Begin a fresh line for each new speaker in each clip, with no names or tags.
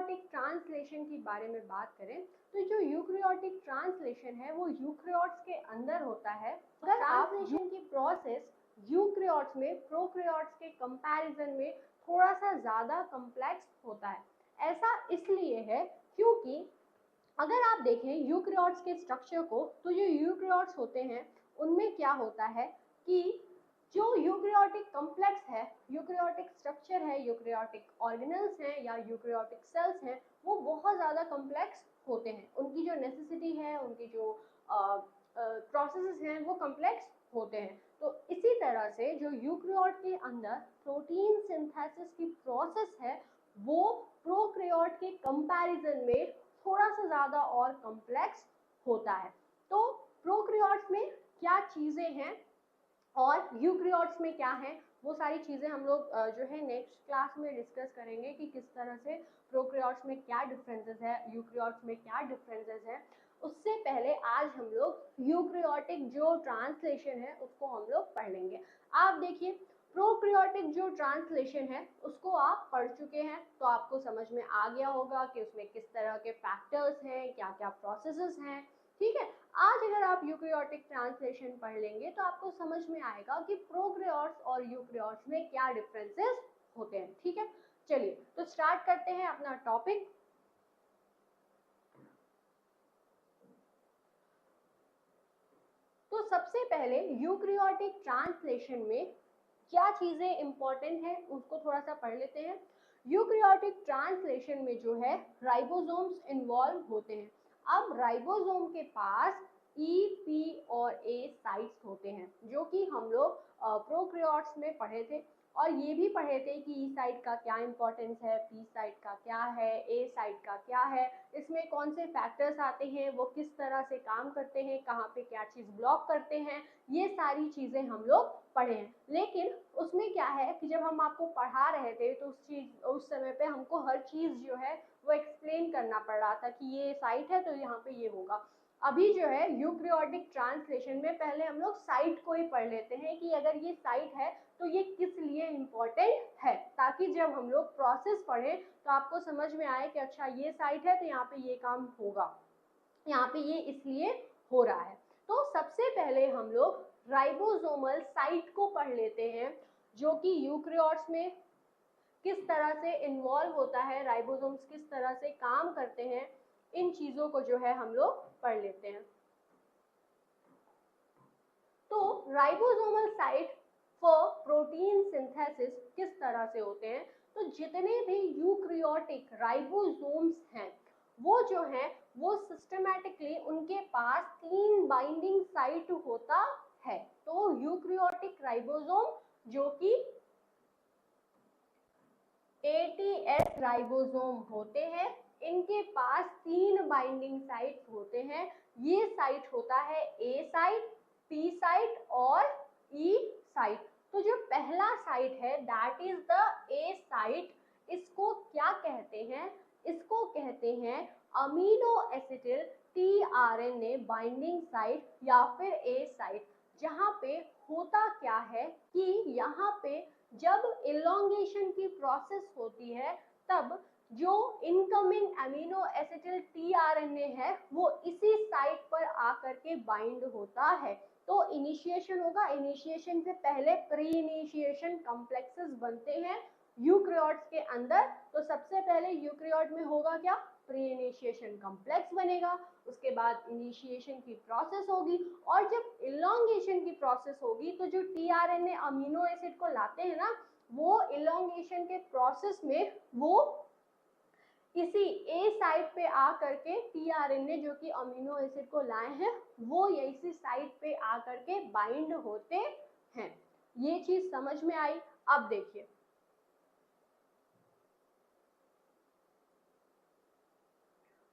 Eukaryotic translation के बारे में बात करें तो जो यूकैरियोटिक ट्रांसलेशन है वो यूकैरियोट्स के अंदर होता है। अगर ट्रांसलेशन की प्रोसेस यूकैरियोट्स में प्रोकैरियोट्स के कंपैरिजन में थोड़ा सा ज़्यादा कॉम्प्लेक्स होता है। ऐसा इसलिए है क्योंकि अगर आप देखें यूकैरियोट्स के स्ट्रक्चर को तो जो यूकैरियोट्स होते हैं उनमें क्या होता है कि जो यूकैरियोटिक कॉम्प्लेक्स है, यूकैरियोटिक स्ट्रक्चर है, यूकैरियोटिक ऑर्गेनल्स हैं या यूकैरियोटिक सेल्स हैं, वो बहुत ज़्यादा कॉम्प्लेक्स होते हैं। उनकी जो नेसेसिटी है, उनकी जो प्रोसेसेस हैं वो कॉम्प्लेक्स होते हैं। तो इसी तरह से जो यूकैरियोट के अंदर प्रोटीन सिंथेसिस की प्रोसेस है वो प्रोकैरियोट के कंपैरिजन में थोड़ा सा ज़्यादा और कॉम्प्लेक्स होता है। तो प्रोकैरियोट्स में क्या चीज़ें हैं और यूकैरियोट्स में क्या है, वो सारी चीज़ें हम लोग जो है नेक्स्ट क्लास में डिस्कस करेंगे कि किस तरह से प्रोकैरियोट्स में क्या डिफरेंसेस है, यूकैरियोट्स में क्या डिफरेंसेस है। उससे पहले आज हम लोग यूकैरियोटिक जो ट्रांसलेशन है उसको हम लोग पढ़ लेंगे। आप देखिए प्रोकैरियोटिक जो ट्रांसलेशन है उसको आप पढ़ चुके हैं तो आपको समझ में आ गया होगा कि उसमें किस तरह के फैक्टर्स हैं, क्या क्या प्रोसेसेस हैं। ठीक है, आज अगर आप यूकैरियोटिक ट्रांसलेशन पढ़ लेंगे तो आपको समझ में आएगा कि प्रोकैरियोट्स और यूकैरियोट्स में क्या डिफरेंसेस होते हैं। ठीक है, चलिए तो स्टार्ट करते हैं अपना टॉपिक। तो सबसे पहले यूकैरियोटिक ट्रांसलेशन में क्या चीजें इंपॉर्टेंट है उसको थोड़ा सा पढ़ लेते हैं। यूकैरियोटिक ट्रांसलेशन में जो है राइबोसोम्स इन्वॉल्व होते हैं। अब राइबोसोम के पास ई, पी और ए साइट्स होते हैं जो कि हम लोग प्रोकैरियोट्स में पढ़े थे और ये भी पढ़े थे कि ई साइट का क्या इंपॉर्टेंस है, पी साइट का क्या है, ए साइट का क्या है, इसमें कौन से फैक्टर्स आते हैं, वो किस तरह से काम करते हैं, कहाँ पे क्या चीज़ ब्लॉक करते हैं, ये सारी चीज़ें हम लोग पढ़े हैं। लेकिन उसमें क्या है कि जब हम आपको पढ़ा रहे थे तो उस समय पे हमको हर चीज़ जो है वो एक्सप्लेन करना पड़ रहा था कि ये साइट है तो यहाँ पे ये होगा। अभी जो है यूकैरियोटिक ट्रांसलेशन में पहले हम लोग साइट को ही पढ़ लेते हैं कि अगर ये साइट है तो ये किस लिए इम्पोर्टेंट है, ताकि जब हम लोग प्रोसेस पढ़ें तो आपको समझ में आए कि अच्छा ये साइट है तो यहाँ पे ये काम होगा, यहाँ पे ये इसलिए हो रहा है। तो सबसे पहले हम लोग राइबोसोमल साइट को पढ़ लेते हैं जो कि यूकैरियोट्स में किस तरह से इन्वॉल्व होता है, राइबोसोम्स किस तरह से काम करते हैं, इन चीजों को जो है हम लोग पढ़ लेते हैं। तो ribosomal site for protein synthesis किस तरह से होते हैं, तो जितने भी यूकैरियोटिक राइबोसोम्स हैं वो जो है वो सिस्टमैटिकली उनके पास 3 बाइंडिंग साइट होता है। तो यूकैरियोटिक राइबोसोम जो कि ATS राइबोसोम होते हैं, इनके पास 3 बाइंडिंग साइट होते हैं। ये साइट होता है ए साइट, पी साइट और ई साइट। तो जो पहला साइट है that is the A site, इसको क्या कहते हैं, इसको कहते हैं amino acetyl tRNA binding site या फिर ए साइट। जहाँ पे होता क्या है कि यहाँ पे जब इलॉन्गेशन की प्रोसेस होती है तब जो इनकमिंग अमीनो एसिटिल tRNA है वो इसी साइट पर आकर के बाइंड होता है। तो इनिशिएशन होगा, इनिशिएशन से पहले प्री इनिशिएशन कॉम्प्लेक्सेस बनते हैं यूकैरियोट्स के अंदर। तो सबसे पहले यूकैरियोट में होगा क्या, प्री इनिशिएशन कॉम्प्लेक्स बनेगा, उसके बाद इनिशिएशन की प्रोसेस होगी और जब इलॉन्गेशन की प्रोसेस होगी तो जो tRNA अमीनो एसिड को लाते हैं ना वो इलॉन्गेशन के प्रोसेस में वो इसी ए साइट पे आ करके tRNA जो कि अमीनो एसिड को लाए हैं वो इसी साइट पे आ करके बाइंड होते हैं। ये चीज समझ में आई। अब देखिए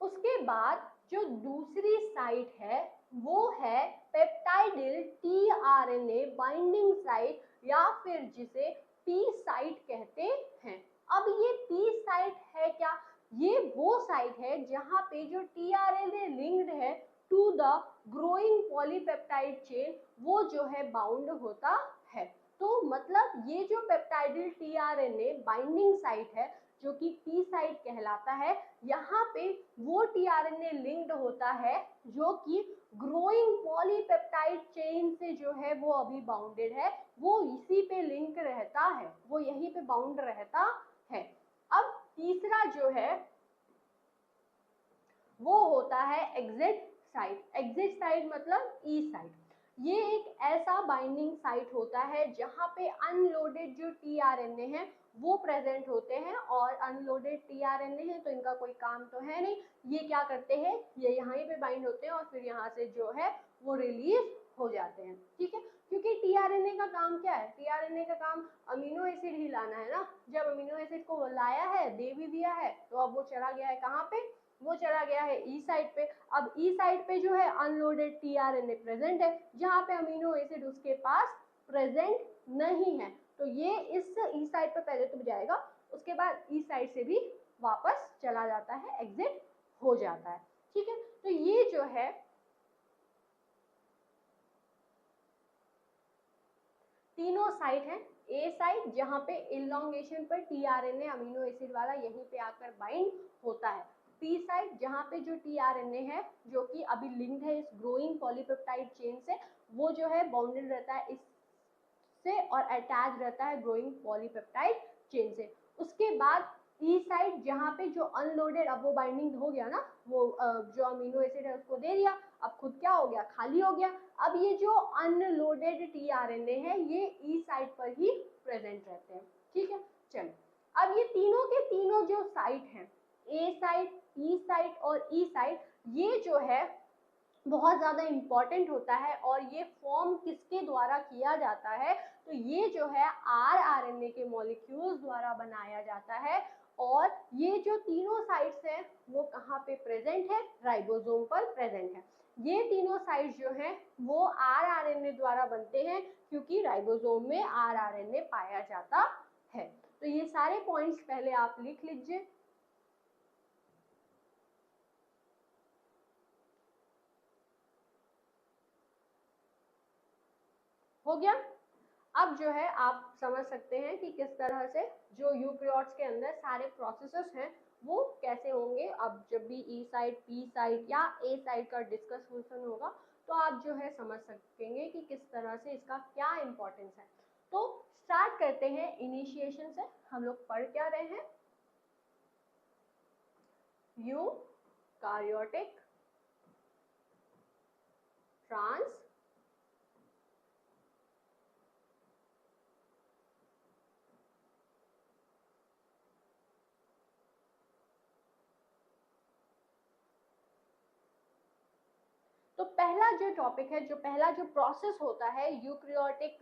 उसके बाद जो दूसरी साइट है वो है पेप्टाइडिल tRNA बाइंडिंग साइट या फिर जिसे पी साइट कहते हैं। अब ये पी साइट है क्या, ये वो साइट है जहाँ पे जो tRNA लिंक्ड है to the growing polypeptide chain वो जो है बाउंड होता है। तो मतलब ये जो पेप्टाइडिल tRNA बाइंडिंग साइट है जो कि टी साइट कहलाता है, यहाँ पे वो टीआरएनए लिंक्ड होता है जो कि ग्रोइंग पॉलीपेप्टाइड चेन से जो है वो अभी बाउंडेड है, वो इसी पे लिंक रहता है, वो यहीं पे बाउंड रहता है। अब तीसरा जो है वो होता है एग्जिट साइट। एग्जिट साइट मतलब ई साइट। ये एक ऐसा बाइंडिंग साइट होता है जहां पे अनलोडेड जो टीआरएनए है वो प्रेजेंट होते हैं, और अनलोडेड टीआरएनए है तो इनका कोई काम तो है नहीं, ये क्या करते हैं, ये यहाँ पे बाइंड होते हैं और फिर यहाँ से जो है वो रिलीज हो जाते हैं। ठीक है, क्योंकि टीआरएनए का काम क्या है, टीआरएनए का काम अमीनो एसिड ही लाना है ना। जब अमीनो एसिड को लाया है, दे भी दिया है, तो अब वो चला गया है कहाँ पे, वो चला गया है ई साइड पे। अब ई साइड पे जो है अनलोडेड टीआरएनए प्रेजेंट है, जहाँ पे अमीनो एसिड उसके पास प्रेजेंट नहीं है, तो ये इस ई साइड पे पहले तो जाएगा, उसके बाद ई साइड से भी वापस चला जाता है, एग्जिट हो जाता है। ठीक है, तो ये जो है तीनों साइट है। ए साइट जहाँ पे इलॉन्गेशन पर टीआरएनए अमीनो एसिड वाला यहीं पे आकर बाइंड होता है। पी साइट जहाँ पे जो टीआरएनए है जो कि अभी लिंक्ड है इस ग्रोइंग पॉलीपेप्टाइड चेन से, वो जो है बाउंडेड रहता है इससे और अटैच रहता है ग्रोइंग पॉलीपेप्टाइड चेन से। उसके बाद ई साइट जहाँ पे जो अनलोडेड, अब वो बाइंडिंग हो गया ना, वो जो अमीनो एसिड है उसको दे दिया, अब खुद क्या हो गया, खाली हो गया। अब ये जो अनलोडेड टीआरएनए है ये ई साइट पर ही प्रेजेंट रहते हैं। ठीक है, चलो अब ये तीनों के तीनों जो साइट हैं, ए साइट, ई साइट और ई साइट, ये जो है बहुत ज़्यादा इम्पॉर्टेंट होता है, और ये फॉर्म किसके द्वारा किया जाता है, तो ये जो है आरएनए के मॉलिक्यूल्स द्वारा बनाया जाता है। और ये जो तीनों साइट्स हैं वो कहाँ पे प्रेजेंट है, राइबोसोम पर प्रेजेंट है। ये तीनों साइट्स जो हैं वो आरएनए द्वारा बनते हैं, क्योंकि राइबोसोम में आरएनए पाया जाता है। तो ये सारे पॉइंट्स पहले आप लिख लीजिए। हो गया। अब जो है आप समझ सकते हैं कि किस तरह से जो यूकैरियोट्स के अंदर सारे प्रोसेसेस हैं वो कैसे होंगे। अब जब भी ई साइट, पी साइट या ए साइट का डिस्कशन होगा तो आप जो है समझ सकेंगे कि किस तरह से इसका क्या इम्पोर्टेंस है। तो स्टार्ट करते हैं इनिशिएशन से। हम लोग पढ़ क्या रहे हैं, यूकैरियोटिक ट्रांस तो पहला जो टॉपिक है, जो पहला जो प्रोसेस होता है यूकैरियोटिक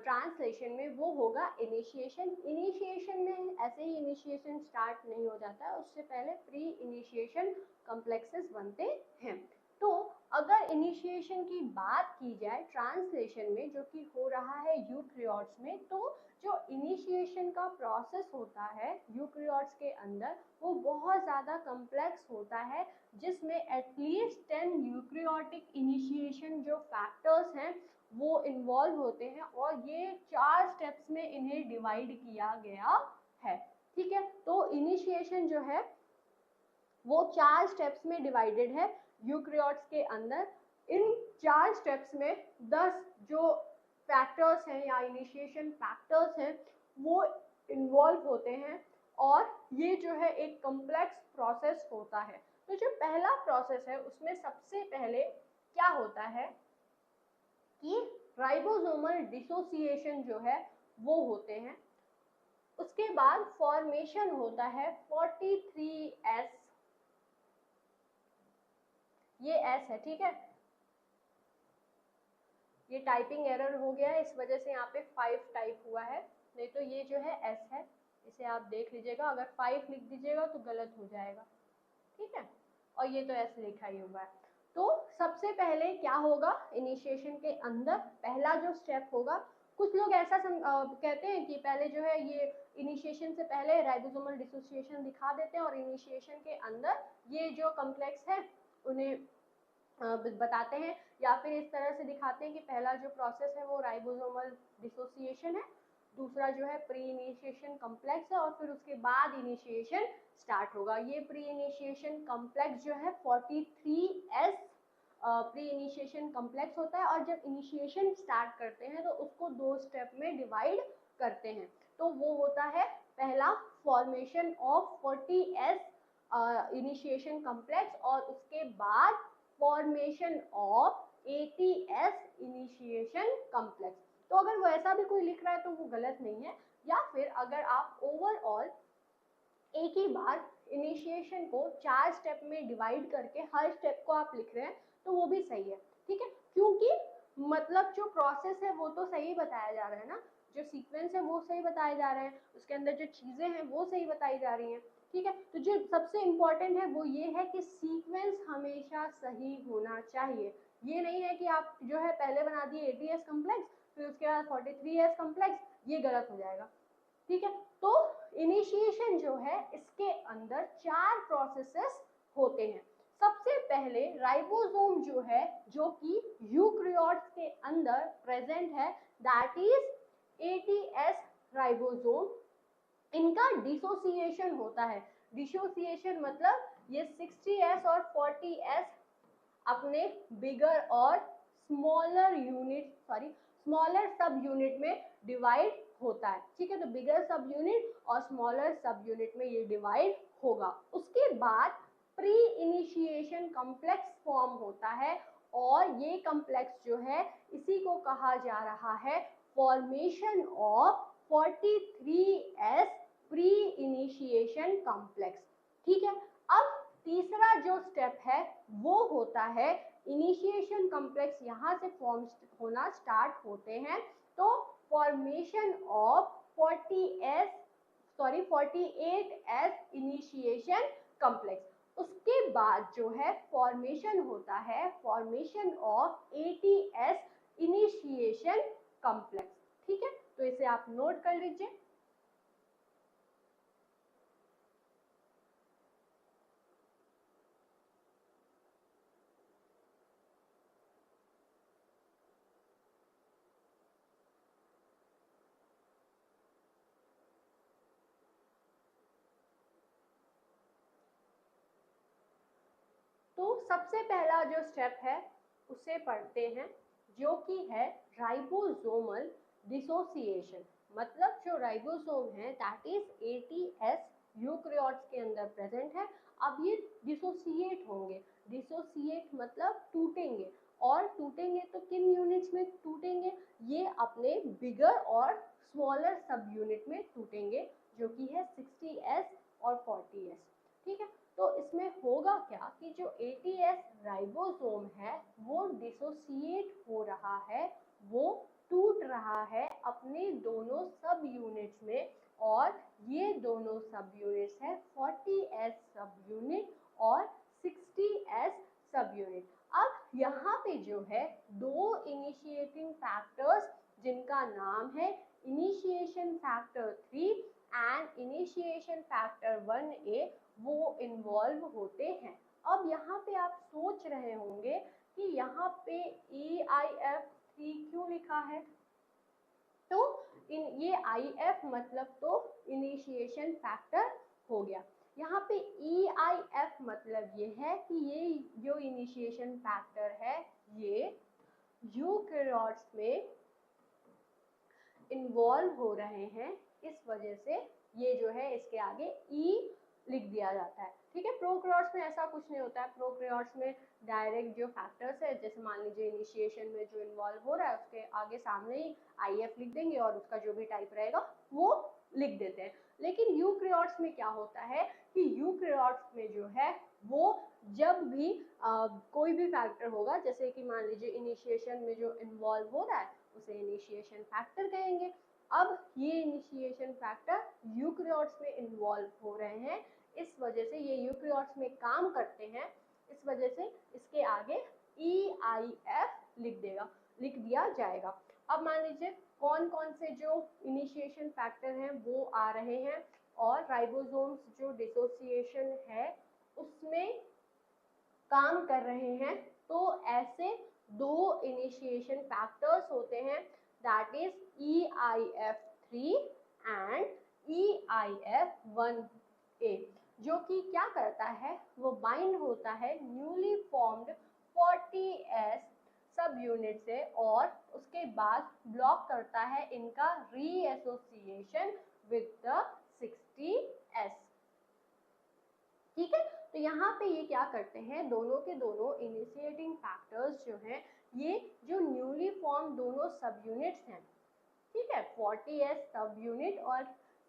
ट्रांसलेशन में, वो होगा इनिशिएशन। इनिशिएशन में ऐसे ही इनिशिएशन स्टार्ट नहीं हो जाता है, उससे पहले प्री इनिशिएशन कॉम्प्लेक्सेस बनते हैं। तो अगर इनिशिएशन की बात की जाए ट्रांसलेशन में जो कि हो रहा है यूकैरियोट्स में, तो जो इनिशिएशन का प्रोसेस होता है यूकैरियोट्स के अंदर वो बहुत ज़्यादा कॉम्प्लेक्स होता है, जिसमें एटलीस्ट 10 यूकैरियोटिक इनिशिएशन जो फैक्टर्स हैं वो इन्वॉल्व होते हैं, और ये 4 स्टेप्स में इन्हें डिवाइड किया गया है। ठीक है, तो इनिशिएशन जो है वो 4 स्टेप्स में डिवाइडेड है यूकैरियोट्स के अंदर। इन 4 स्टेप्स में 10 जो फैक्टर्स हैं या इनिशिएशन फैक्टर्स हैं वो इन्वॉल्व होते हैं, और ये जो है एक कॉम्प्लेक्स प्रोसेस होता है। तो जो पहला प्रोसेस है उसमें सबसे पहले क्या होता है कि राइबोसोमल डिसोसिएशन जो है वो होते हैं। उसके बाद फॉर्मेशन होता है 43S, ये S है, ठीक है, ये टाइपिंग एरर हो गया है इस वजह से यहाँ पे 5 टाइप हुआ है, नहीं तो ये जो है S है, इसे आप देख लीजिएगा, अगर 5 लिख दीजिएगा तो गलत हो जाएगा। ठीक है, और ये तो S लिखा ही हुआ है। तो सबसे पहले क्या होगा इनिशिएशन के अंदर, पहला जो स्टेप होगा, कुछ लोग ऐसा कहते हैं कि पहले जो है ये इनिशिएशन से पहले राइबोसोमल डिसोसिएशन दिखा देते हैं और इनिशिएशन के अंदर ये जो कॉम्प्लेक्स है उन्हें बताते हैं, या फिर इस तरह से दिखाते हैं कि पहला जो प्रोसेस है वो राइबोसोमल डिसोसिएशन है। दूसरा जो है प्री इनिशिएशन कॉम्प्लेक्स है और फिर उसके बाद इनिशिएशन स्टार्ट होगा। ये प्री इनिशिएशन कॉम्प्लेक्स जो है 43S प्री इनिशिएशन कॉम्प्लेक्स होता है और जब इनिशिएशन स्टार्ट करते हैं तो उसको 2 स्टेप में डिवाइड करते हैं। तो वो होता है पहला formation of 40S initiation complex और उसके बाद formation of 80S initiation complex. तो अगर वो ऐसा भी कोई लिख रहा है तो वो गलत नहीं है, या फिर अगर आप ओवरऑल एक ही बार इनिशिएशन को 4 स्टेप में डिवाइड करके हर स्टेप को आप लिख रहे हैं तो वो भी सही है, ठीक है, क्योंकि मतलब जो प्रोसेस है वो तो सही बताया जा रहा है ना, जो सीक्वेंस है वो सही बताए जा रहे हैं, उसके अंदर जो चीजें हैं वो सही बताई जा रही हैं, ठीक है। तो जो सबसे इम्पोर्टेंट है वो ये है कि सीक्वेंस हमेशा सही होना चाहिए। ये नहीं है कि आप जो है पहले बना दिए 80S कॉम्प्लेक्स फिर उसके बाद 43S कॉम्प्लेक्स, ये गलत हो जाएगा, ठीक है। तो इनिशिएशन जो है इसके अंदर 4 प्रोसेसेस होते हैं। सबसे पहले राइबोसोम जो है, जो कि यूकैरियोट्स के अंदर प्रेजेंट है, दैट इज 80S राइबोसोम। इनका डिसोसिएशन होता है। डिसोसिएशन मतलब ये 60S और 40S अपने बिगर और स्मॉलर यूनिट स्मॉलर सब यूनिट में डिवाइड होता है, ठीक है। तो बिगर सब यूनिट और स्मॉलर सब यूनिट में ये डिवाइड होगा। उसके बाद प्री इनिशिएशन कॉम्प्लेक्स फॉर्म होता है और ये कॉम्प्लेक्स जो है इसी को कहा जा रहा है formation of 43S pre initiation complex, ठीक है। अब तीसरा जो स्टेप है वो होता है इनिशिएशन कॉम्प्लेक्स यहाँ से फॉर्म होना स्टार्ट होते हैं तो formation of 48S initiation complex. उसके बाद जो है फॉर्मेशन होता है formation of 80S initiation complex, ठीक है। तो इसे आप नोट कर लीजिए। तो सबसे पहला जो स्टेप है उसे पढ़ते हैं, जो कि है राइबोसोमल डिसोसिएशन। मतलब जो राइबोसोम है दैट इज 80S यूकैरियोट्स के अंदर प्रेजेंट है। अब ये डिसोसिएट होंगे। डिसोसिएट मतलब टूटेंगे, और टूटेंगे तो किन यूनिट्स में टूटेंगे? ये अपने बिगर और स्मॉलर सब यूनिट में टूटेंगे, जो कि है 60S और 40S, ठीक है। तो इसमें होगा क्या कि जो 80S राइबोसोम है वो डिसोसिएट हो रहा है, वो टूट रहा है अपने दोनों सब यूनिट्स में, और ये दोनों सब यूनिट्स है 40S सब यूनिट और 60S सब यूनिट। अब यहाँ पे जो है दो इनिशिएटिंग फैक्टर्स जिनका नाम है initiation factor 3 and initiation factor 1A वो इन्वॉल्व होते हैं। अब यहाँ पे आप सोच रहे होंगे कि यहाँ पे EIF3 क्यों लिखा है? तो ये IF मतलब तो इनिशिएशन फैक्टर हो गया। यहाँ पे EIF मतलब ये है कि ये जो इनिशिएशन फैक्टर है ये यूकैरियोट्स में इन्वॉल्व हो रहे हैं, इस वजह से ये जो है इसके आगे E लिख दिया जाता है, ठीक है। प्रोकैरियोट्स में ऐसा कुछ नहीं होता है। प्रोकैरियोट्स में डायरेक्ट जो फैक्टर्स है, जैसे मान लीजिए इनिशिएशन में जो इन्वॉल्व हो रहा है उसके आगे सामने ही IF लिख देंगे और उसका जो भी टाइप रहेगा वो लिख देते हैं। लेकिन यूकैरियोट्स में क्या होता है कि यूकैरियोट्स में जो है वो जब भी कोई भी फैक्टर होगा, जैसे कि मान लीजिए इनिशिएशन में जो इन्वॉल्व हो रहा है उसे इनिशिएशन फैक्टर कहेंगे। अब ये इनिशिएशन फैक्टर यूकैरियोट्स में इन्वॉल्व हो रहे हैं, इस वजह से ये यूकैरियोट्स में काम करते हैं, इस वजह से इसके आगे EIF लिख दिया जाएगा। अब मान लीजिए कौन कौन से जो इनिशिएशन फैक्टर हैं वो आ रहे हैं, और राइबोसोम्स जो डिसोसिएशन है उसमें काम कर रहे हैं। तो ऐसे दो इनिशिएशन फैक्टर्स होते हैं, that is EIF3 3 and EIF1A, जो कि क्या करता है, वो बाइंड होता है न्यूली फॉर्म्ड 40S सब यूनिट से और उसके बाद ब्लॉक करता है इनका रीएसोसिएशन विद द 60S। ठीक है, तो यहाँ पे ये क्या करते हैं, दोनों के दोनों इनिशिएटिंग फैक्टर्स जो हैं, ये जो न्यूली फॉर्म दोनों सब यूनिट्स हैं, ठीक है, 40S सब यूनिट और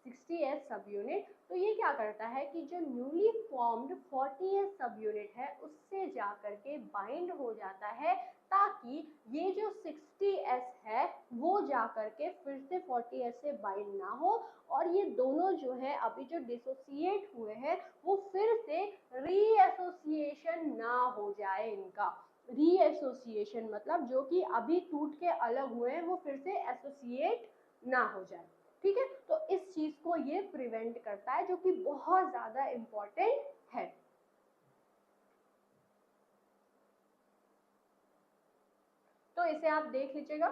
60S सब यूनिट, तो ये क्या करता है कि जो न्यूली फॉर्म्ड 40S सब यूनिट है उससे जा करके बाइंड हो जाता है, ताकि ये जो 60S है वो जा करके फिर से 40S से बाइंड ना हो और ये दोनों जो है अभी जो डिसोसिएट हुए हैं वो फिर से रीएसोसिएशन ना हो जाए इनका। रीएसोसिएशन मतलब जो कि अभी टूट के अलग हुए हैं वो फिर से एसोसिएट ना हो जाए। ठीक है, तो इस चीज को ये प्रिवेंट करता है, जो कि बहुत ज्यादा इंपॉर्टेंट है। तो इसे आप देख लीजिएगा,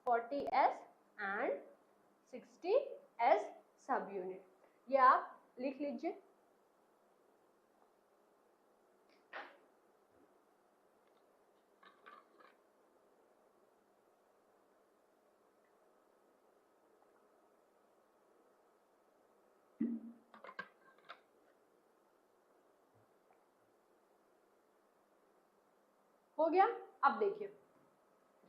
40S एंड 60S सब यूनिट, ये आप लिख लीजिए। हो गया। अब देखिए,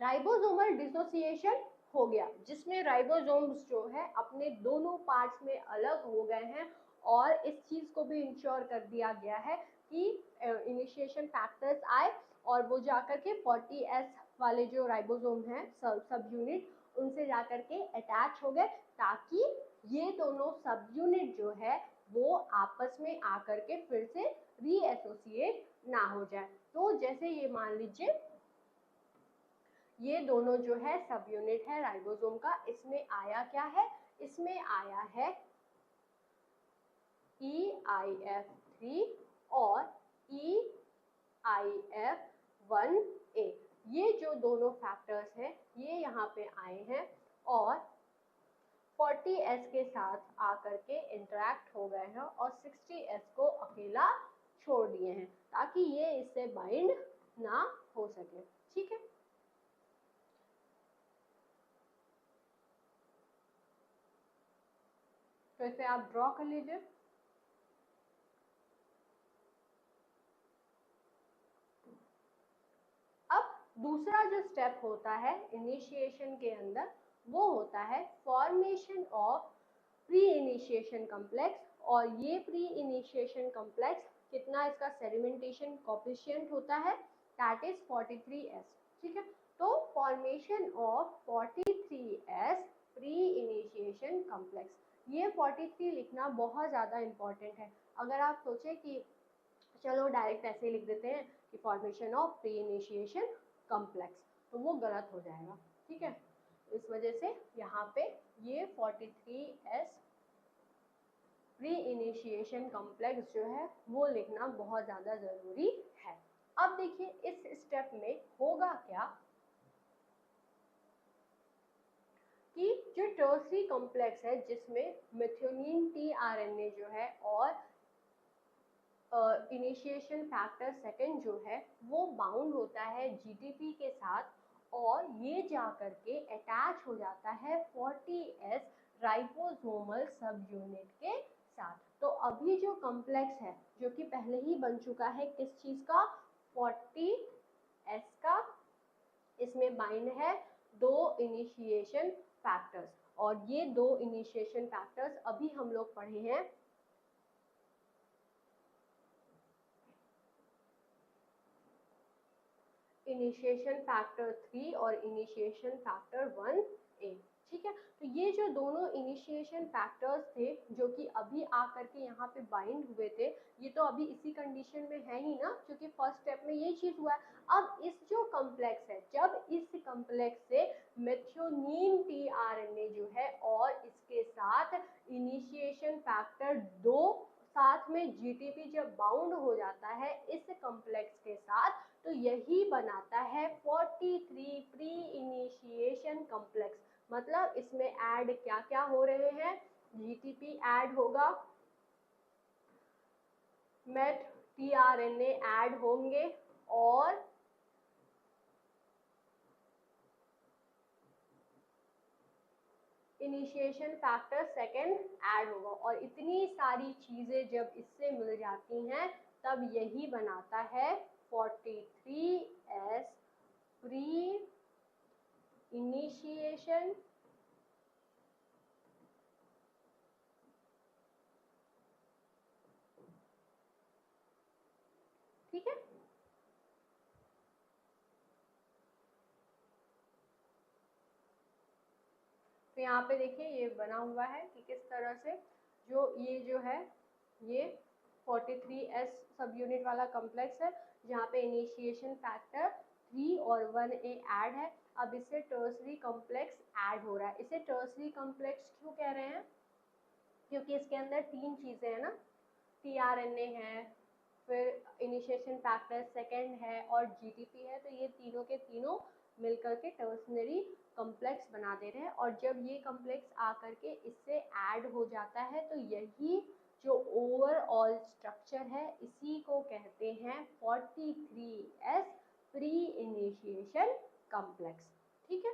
राइबोसोमल डिसोसिएशन हो गया, जिसमें राइबोसोम्स जो है अपने दोनों पार्ट्स में अलग हो गए हैं और इस चीज को भी इंश्योर कर दिया गया है कि इनिशिएशन फैक्टर्स आए और वो जाकर के 40S वाले जो राइबोसोम हैं सब यूनिट उनसे जाकर के अटैच हो गए, ताकि ये दोनों सब यूनिट जो है वो आपस में आकर के फिर से रीएसोसिएट ना हो जाए। तो जैसे ये मान लीजिए ये दोनों जो है सब यूनिट है राइबोसोम का, इसमें आया क्या है, इसमें आया है EIF3 और EIF1A। ये जो दोनों फैक्टर्स हैं ये यहाँ पे आए हैं और 40S के साथ आकर के इंटरेक्ट हो गए हैं और 60S को अकेला छोड़ दिए हैं, ताकि ये इससे बाइंड ना हो सके। ठीक है, तो इसे आप ड्रॉ कर लीजिए। अब दूसरा जो स्टेप होता है इनिशिएशन के अंदर, वो होता है formation of pre initiation complex. और ये प्री इनिशिएशन कॉम्प्लेक्स कितना इसका सेडिमेंटेशन कोएफिशिएंट होता है, दैट इज 43S। ठीक है, तो formation of 43S pre initiation complex, ये 43 लिखना बहुत ज़्यादा इम्पोर्टेंट है। अगर आप सोचें कि चलो डायरेक्ट ऐसे लिख देते हैं कि formation of pre initiation complex, तो वो गलत हो जाएगा। ठीक है, इस वजह से यहाँ पे ये 43S प्री इनिशिएशन कॉम्प्लेक्स जो है वो लिखना बहुत ज़्यादा ज़रूरी है। अब देखिए इस स्टेप में होगा क्या कि जो टर्सरी कॉम्प्लेक्स है जिसमें मेथियोनिन tRNA जो है और इनिशिएशन फैक्टर सेकंड जो है वो बाउंड होता है GTP के साथ और ये जा करके अटैच हो जाता है 40S राइबोसोमल सब यूनिट के साथ। तो अभी जो कॉम्प्लेक्स है जो कि पहले ही बन चुका है किस चीज का, 40S का, इसमें बाइंड है दो इनिशिएशन फैक्टर्स और ये दो इनिशिएशन फैक्टर्स अभी हम लोग पढ़े हैं इनिशिएशन फैक्टर 3 और इनिशिएशन फैक्टर 1A। ठीक है, तो ये जो दोनों इनिशिएशन फैक्टर्स थे जो कि अभी आकर के यहाँ पे बाइंड हुए थे, ये तो अभी इसी कंडीशन में है ही ना, क्योंकि फर्स्ट स्टेप में ये चीज हुआ है। अब इस जो कॉम्प्लेक्स है, जब इस कॉम्प्लेक्स से मेथियोनिन tRNA जो है और इसके साथ इनिशिएशन फैक्टर 2 साथ में GTP जब बाउंड हो जाता है इस कॉम्प्लेक्स के साथ, तो यही बनाता है 43 प्री इनिशिएशन कॉम्प्लेक्स। मतलब इसमें ऐड क्या क्या हो रहे हैं, जीटीपी ऐड होगा, मेट टीआरएनए ऐड होंगे और इनिशिएशन फैक्टर सेकेंड ऐड होगा। और इतनी सारी चीजें जब इससे मिल जाती हैं तब यही बनाता है 43S प्री इनिशिएशन ठीक है। तो यहाँ पे देखिए ये बना हुआ है कि किस तरह से ये जो है ये 43S सब यूनिट वाला कॉम्प्लेक्स है जहाँ पे इनिशिएशन फैक्टर 3 और 1A ऐड है। अब इससे टर्सरी कॉम्प्लेक्स ऐड हो रहा है। इसे टर्सरी कॉम्प्लेक्स क्यों कह रहे हैं, क्योंकि इसके अंदर 3 चीजें हैं ना, टीआरएनए है, फिर इनिशिएशन फैक्टर सेकेंड है और जीटीपी है। तो ये तीनों के तीनों मिलकर के टर्सनरी कॉम्प्लेक्स बना दे रहे हैं। और जब ये कॉम्प्लेक्स आकर के इससे ऐड हो जाता है तो यही जो ओवरऑल स्ट्रक्चर है इसी को कहते हैं 43S प्री इनिशिएशन कॉम्प्लेक्स। ठीक है।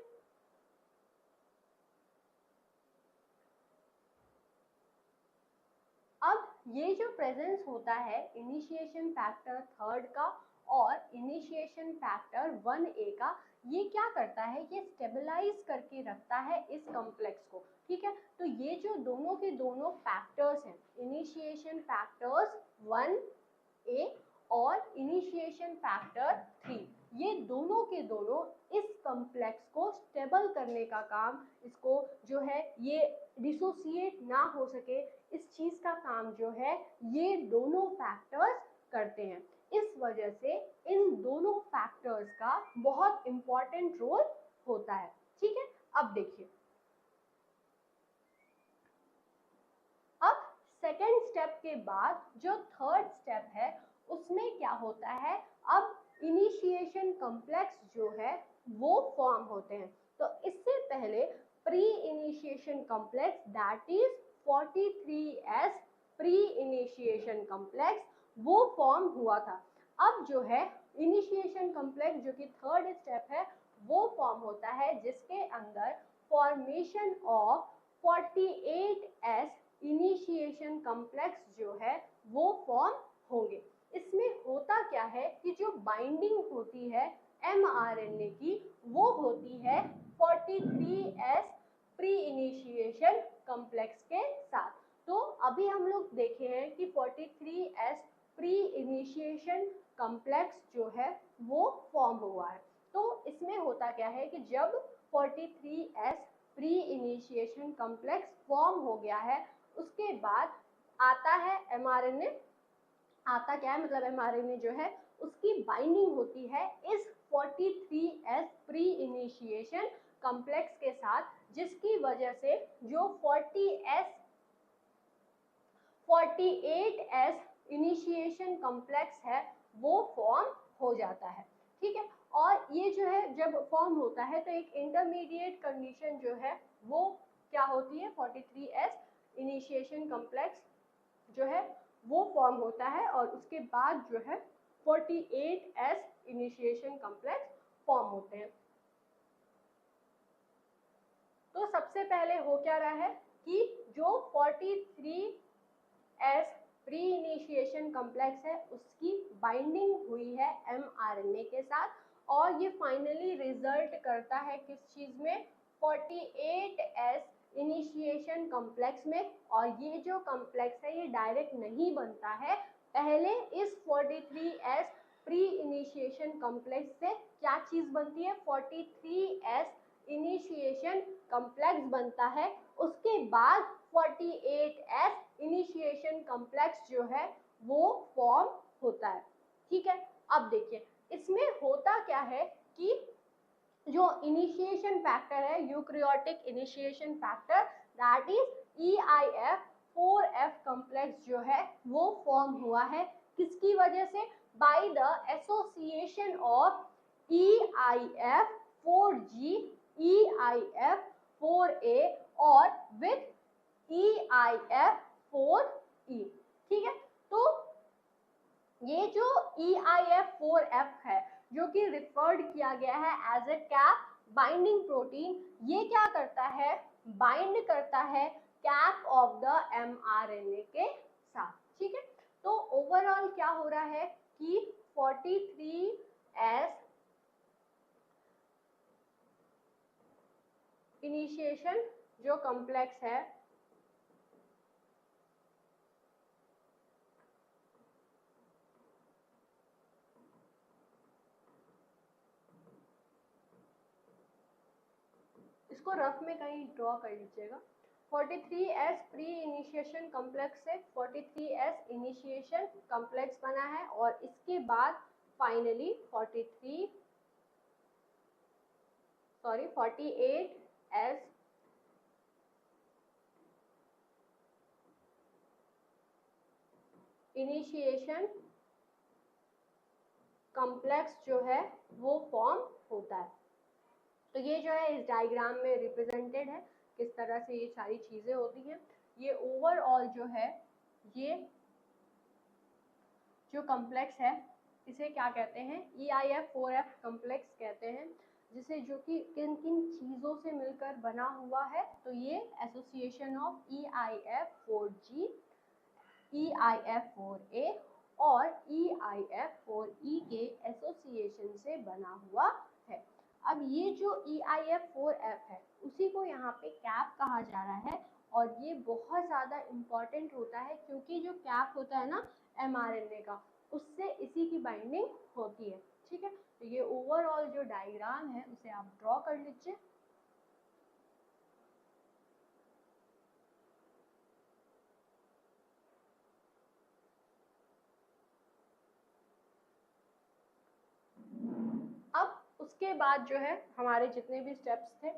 अब ये जो प्रेजेंस होता है इनिशिएशन फैक्टर थर्ड का और इनिशिएशन फैक्टर 1A का, ये क्या करता है, ये स्टेबलाइज करके रखता है इस कॉम्प्लेक्स को। ठीक है। तो ये जो दोनों के दोनों फैक्टर्स हैं, इनिशिएशन फैक्टर्स 1A और इनिशिएशन फैक्टर 3, ये दोनों के दोनों इस कॉम्प्लेक्स को स्टेबल करने का काम, इसको जो है ये डिसोसिएट ना हो सके, इस चीज का काम जो है ये दोनों फैक्टर्स करते हैं। इस वजह से इन दोनों फैक्टर्स का बहुत इंपॉर्टेंट रोल होता है। ठीक है। अब देखिए, अब सेकेंड स्टेप के बाद जो थर्ड स्टेप है उसमें क्या होता है, अब इनिशिएशन कॉम्प्लेक्स जो है वो फॉर्म होते हैं। तो इससे पहले pre initiation complex that is 43S pre initiation complex वो फॉर्म हुआ था। अब जो है इनिशिएशन कॉम्प्लेक्स जो कि थर्ड स्टेप है वो फॉर्म होता है जिसके अंदर formation of 48S initiation complex जो है वो फॉर्म होंगे। इसमें होता क्या है कि जो बाइंडिंग होती है mRNA की वो होती है 43S प्री इनिशिएशन कॉम्प्लेक्स के साथ। तो अभी हम लोग देखे हैं कि 43S प्री इनिशिएशन कॉम्प्लेक्स जो है वो फॉर्म हुआ है। तो इसमें होता क्या है कि जब 43S pre initiation complex form हो गया है उसके बाद आता है mRNA, आता क्या है मतलब mRNA जो है उसकी बाइंडिंग होती है इस 43S प्री इनिशिएशन कॉम्प्लेक्स के साथ, जिसकी वजह से जो 48S इनिशिएशन कॉम्प्लेक्स है वो फॉर्म हो जाता है। ठीक है। और ये जो है जब फॉर्म होता है तो एक इंटरमीडिएट कंडीशन जो है वो क्या होती है, 43S इनिशिएशन कॉम्प्लेक्स जो है वो फॉर्म होता है और उसके बाद जो है 48S इनिशिएशन कॉम्प्लेक्स फॉर्म होते हैं। तो सबसे पहले हो क्या रहा है कि जो 43S प्री इनिशिएशन कॉम्प्लेक्स है उसकी बाइंडिंग हुई है mRNA के साथ और ये फाइनली रिजल्ट करता है किस चीज में, 48S इनिशिएशन कॉम्प्लेक्स में। और ये जो कॉम्प्लेक्स है ये डायरेक्ट नहीं बनता है, पहले इस 43S प्री इनिशिएशन कॉम्प्लेक्स से क्या चीज बनती है, 43S इनिशिएशन कॉम्प्लेक्स बनता है। उसके बाद 48S इनिशिएशन कॉम्प्लेक्स जो है वो फॉर्म होता है। ठीक है। अब देखिए इसमें होता क्या है कि जो इनिशिएशन फैक्टर है eukaryotic initiation factor that is EIF 4F complex जो है वो फॉर्म हुआ है किसकी वजह से, by the association of EIF 4G EIF 4A और विथ EIF4E। ठीक है, तो ये जो EIF4F है जो कि रिफर्ड किया गया है as a cap binding protein, ये क्या करता है, बाइंड करता है कैप ऑफ द mRNA के साथ। ठीक है, तो ओवरऑल क्या हो रहा है कि 43S इनिशिएशन जो कॉम्प्लेक्स है इसको रफ में कहीं ड्रॉ कर लीजिएगा। 43S प्री इनिशिएशन कॉम्प्लेक्स से 43S इनिशिएशन कॉम्प्लेक्स बना है और इसके बाद फाइनली 48S इनिशिएशन कॉम्प्लेक्स जो है वो फॉर्म होता है। तो ये जो है इस डायग्राम में रिप्रेजेंटेड है किस तरह से ये सारी चीजें होती हैं। ये ओवरऑल जो है ये जो कॉम्प्लेक्स है इसे क्या कहते हैं, EIF4F कॉम्प्लेक्स कहते हैं, जिसे जो कि किन किन चीजों से मिलकर बना हुआ है, तो ये एसोसिएशन ऑफ EIF4G, EIF4A और EIF4E के एसोसिएशन से बना हुआ है। अब ये जो EIF4F है उसी को यहाँ पे कैप कहा जा रहा है और ये बहुत ज़्यादा इम्पॉर्टेंट होता है क्योंकि जो कैप होता है ना mRNA का, उससे इसी की बाइंडिंग होती है। ठीक है, तो ये ओवरऑल जो डायग्राम है उसे आप ड्रॉ कर लीजिए। अब उसके बाद जो है हमारे जितने भी स्टेप्स थे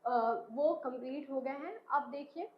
वो कंप्लीट हो गए हैं। अब देखिए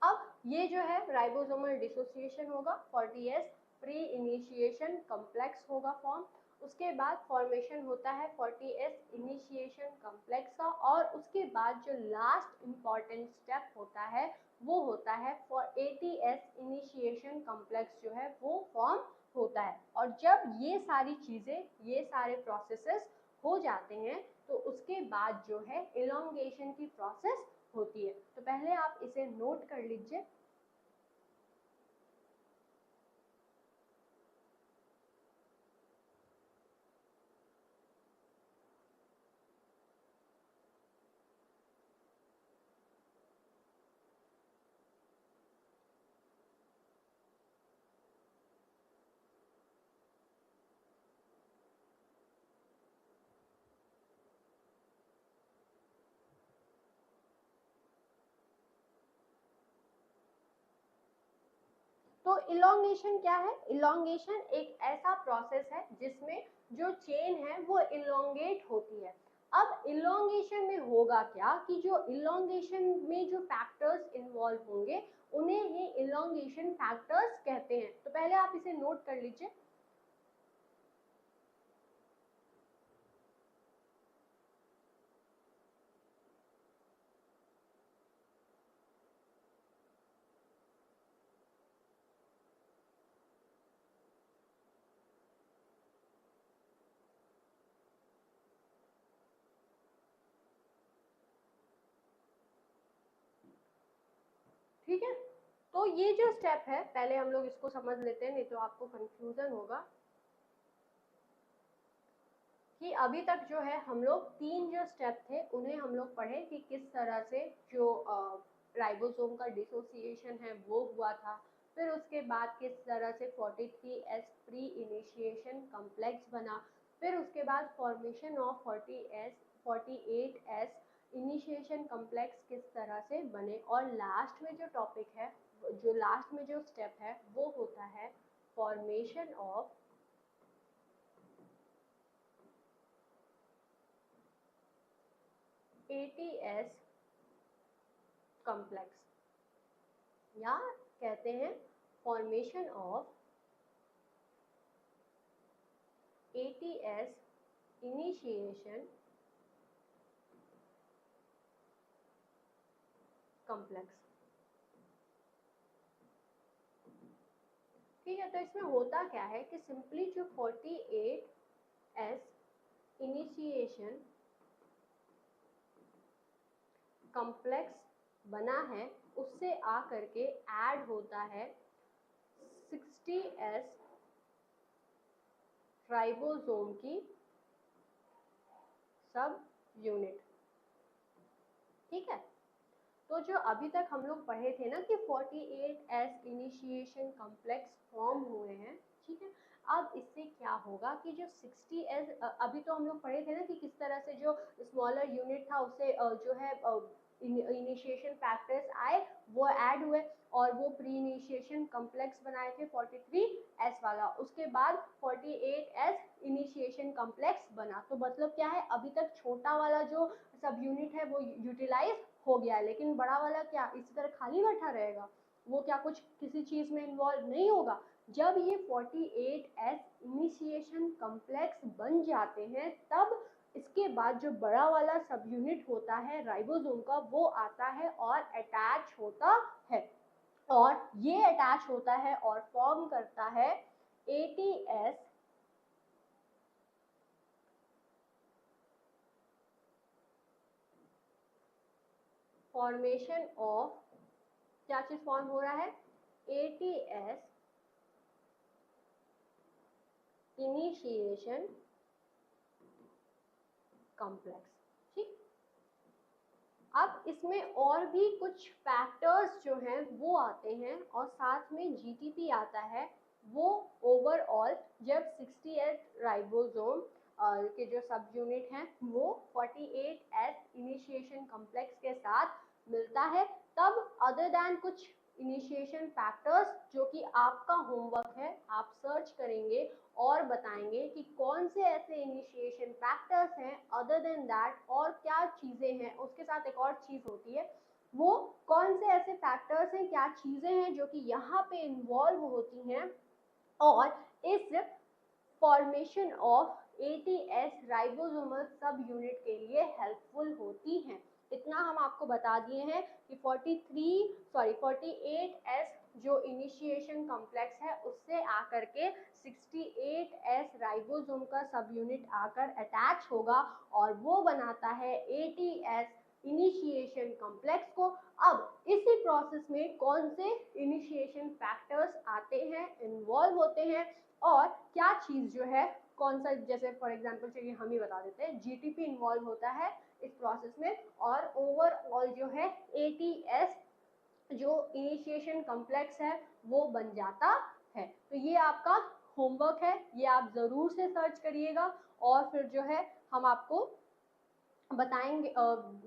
अब ये जो है राइबोसोमल डिसोसिएशन होगा, 40S प्री इनिशिएशन कॉम्प्लेक्स होगा फॉर्म, उसके बाद फॉर्मेशन होता है 40S इनिशिएशन कॉम्प्लेक्स का और उसके बाद जो लास्ट इम्पॉर्टेंट स्टेप होता है वो होता है 80S इनिशिएशन कॉम्प्लेक्स जो है वो फॉर्म होता है। और जब ये सारी चीजें, ये सारे प्रोसेसेस हो जाते हैं तो उसके बाद जो है इलोंगेशन की प्रोसेस होती है। तो पहले आप इसे नोट कर लीजिए। तो इलोंगेशन क्या है, इलोंगेशन एक ऐसा प्रोसेस है जिसमें जो चेन है वो इलोंगेट होती है। अब इलोंगेशन में होगा क्या कि जो इलोंगेशन में जो फैक्टर्स इन्वॉल्व होंगे उन्हें ही इलोंगेशन फैक्टर्स कहते हैं। तो पहले आप इसे नोट कर लीजिए। ठीक है, तो ये जो स्टेप है पहले हम लोग इसको समझ लेते हैं, नहीं तो आपको कंफ्यूजन होगा कि अभी तक जो है हम लोग 3 जो स्टेप थे उन्हें हम लोग पढ़े कि किस तरह से जो राइबोसोम का डिसोसिएशन है वो हुआ था, फिर उसके बाद किस तरह से 43S प्री इनिशिएशन कॉम्प्लेक्स बना, फिर उसके बाद formation of 48S initiation complex किस तरह से बने, और लास्ट में जो टॉपिक है, जो लास्ट में जो स्टेप है वो होता है फॉर्मेशन ऑफ 80S कॉम्प्लेक्स या कहते हैं formation of ATS initiation complex. ठीक है, तो इसमें होता क्या है कि सिंपली जो 48S इनिशिएशन कॉम्प्लेक्स बना है उससे आकर के ऐड होता है 60S राइबोसोम की सब यूनिट। ठीक है, तो जो अभी तक हम लोग पढ़े थे ना कि 48S इनिशिएशन कॉम्प्लेक्स फॉर्म हुए हैं, ठीक है, अब इससे क्या होगा कि जो 60S अभी तो हम लोग पढ़े थे ना कि किस तरह से जो स्मॉलर यूनिट था उससे जो है इनिशिएशन फैक्टर्स आए वो ऐड हुए और वो प्री इनिशिएशन कॉम्प्लेक्स बनाए थे 43S वाला, उसके बाद 48S इनिशिएशन कॉम्प्लेक्स बना। तो मतलब क्या है, अभी तक छोटा वाला जो सब यूनिट है वो यूटिलाइज हो गया है, लेकिन बड़ा वाला क्या इसी तरह खाली बैठा रहेगा, वो क्या कुछ किसी चीज में इन्वॉल्व नहीं होगा। जब ये 48S इनिशिएशन कॉम्प्लेक्स बन जाते हैं तब इसके बाद जो बड़ा वाला सब यूनिट होता है राइबोसोम का वो आता है और अटैच होता है, और ये अटैच होता है और फॉर्म करता है ATS फॉर्मेशन ऑफ, क्या चीज फॉर्म हो रहा है, ATS इनिशिएशन कॉम्प्लेक्स। ठीक, अब इसमें और भी कुछ फैक्टर्स जो हैं वो आते हैं और साथ में GTP आता है। वो ओवरऑल जब 68 राइबोसोम के जो सब यूनिट हैं वो 48S इनिशिएशन कॉम्प्लेक्स के साथ मिलता है, तब अदर देन कुछ इनिशिएशन फैक्टर्स जो कि आपका होमवर्क है, आप सर्च करेंगे और बताएंगे कि कौन से ऐसे इनिशिएशन फैक्टर्स हैं अदर देन दैट, और क्या चीजें हैं। उसके साथ एक और चीज होती है, वो कौन से ऐसे फैक्टर्स हैं, क्या चीजें हैं जो कि यहाँ पे इन्वॉल्व होती हैं और इस फॉर्मेशन ऑफ ATS राइबोसोमल सब यूनिट के लिए हेल्पफुल होती हैं। इतना हम आपको बता दिए हैं कि 48S जो इनिशिएशन कॉम्प्लेक्स है उससे आकर के 68S राइबोसोम का सब यूनिट आकर अटैच होगा और वो बनाता है ATS इनिशिएशन कॉम्प्लेक्स को। अब इसी प्रोसेस में कौन से इनिशिएशन फैक्टर्स आते हैं, इन्वॉल्व होते हैं, और क्या चीज जो है कौन सा, जैसे फॉर एग्जांपल चलिए हम ही बता देते हैं, GTP इन्वॉल्व होता है इस प्रोसेस में, और ओवरऑल जो है ATS जो इनिशिएशन कॉम्प्लेक्स है वो बन जाता है। तो ये आपका होमवर्क है, ये आप जरूर से सर्च करिएगा और फिर जो है हम आपको बताएंगे,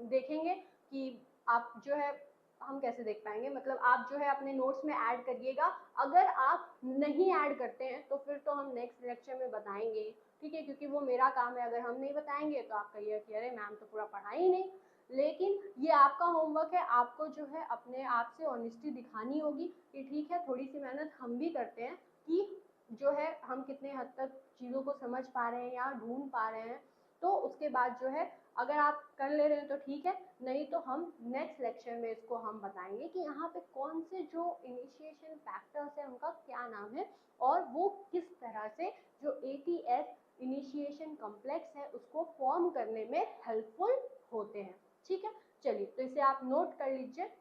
देखेंगे कि आप जो है हम कैसे देख पाएंगे, मतलब आप जो है अपने नोट्स में ऐड करिएगा। अगर आप नहीं ऐड करते हैं तो फिर तो हम नेक्स्ट लेक्चर में बताएंगे, ठीक है, क्योंकि वो मेरा काम है, अगर हम नहीं बताएंगे तो आप कहिए कि अरे मैम तो पूरा पढ़ा ही नहीं। लेकिन ये आपका होमवर्क है, आपको जो है अपने आप से ऑनेस्टी दिखानी होगी कि ठीक है थोड़ी सी मेहनत हम भी करते हैं कि जो है हम कितने हद तक चीज़ों को समझ पा रहे हैं या ढूंढ पा रहे हैं। तो उसके बाद जो है अगर आप कर ले रहे हैं तो ठीक है, नहीं तो हम नेक्स्ट लेक्चर में इसको हम बताएंगे कि यहाँ पे कौन से जो इनिशिएशन फैक्टर्स है उनका क्या नाम है और वो किस तरह से जो ATS इनिशिएशन कॉम्प्लेक्स है उसको फॉर्म करने में हेल्पफुल होते हैं। ठीक है, चलिए तो इसे आप नोट कर लीजिए।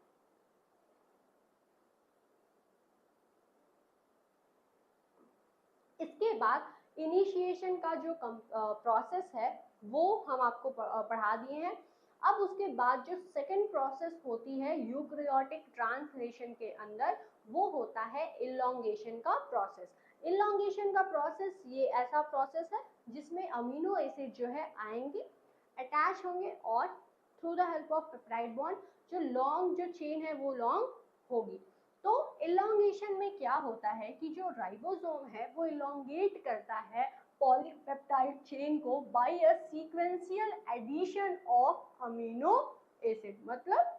इसके बाद इनिशिएशन का जो प्रोसेस है वो हम आपको पढ़ा दिए हैं। अब उसके बाद जो सेकंड प्रोसेस होती है यूकैरियोटिक ट्रांसलेशन के अंदर, वो होता है इलॉन्गेशन का प्रोसेस। इलॉन्गेशन का प्रोसेस ये ऐसा प्रोसेस है जिसमें अमीनो एसिड जो है आएंगे, अटैच होंगे और through the help of peptide bond जो लॉन्ग जो चेन है वो लॉन्ग होगी। तो इलॉन्गेशन में क्या होता है कि जो राइबोसोम है वो इलॉन्गेट करता है पॉलीपेप्टाइड चेन को by a sequential addition of amino acid. मतलब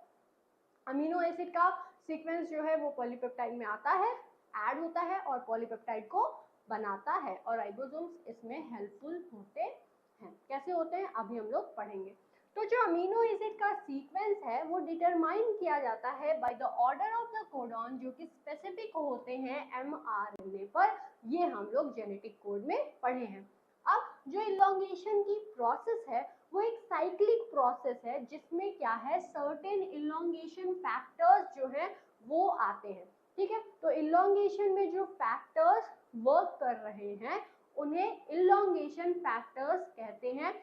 अमीनो एसिड का सीक्वेंस जो है वो पॉलीपेप्टाइड में आता है ऐड होता है और पॉलीपेप्टाइड को बनाता है और राइबोसोम्स इसमें हेल्पफुल होते हैं। कैसे होते हैं अभी हम लोग पढ़ेंगे। तो जो अमीनो एसिड का सीक्वेंस है वो डिटरमाइन किया जाता है by the order of the codon, जो कि स्पेसिफिक होते हैं mRNA पर। ये हम लोग जेनेटिक कोड में पढ़े हैं। अब जो इलॉन्गेशन की प्रोसेस है वो एक साइक्लिक प्रोसेस है, जिसमें क्या है, सर्टेन इलॉन्गेशन फैक्टर्स जो है वो आते हैं। ठीक है, तो इलॉन्गेशन में जो फैक्टर्स वर्क कर रहे हैं उन्हें इलॉन्गेशन फैक्टर्स कहते हैं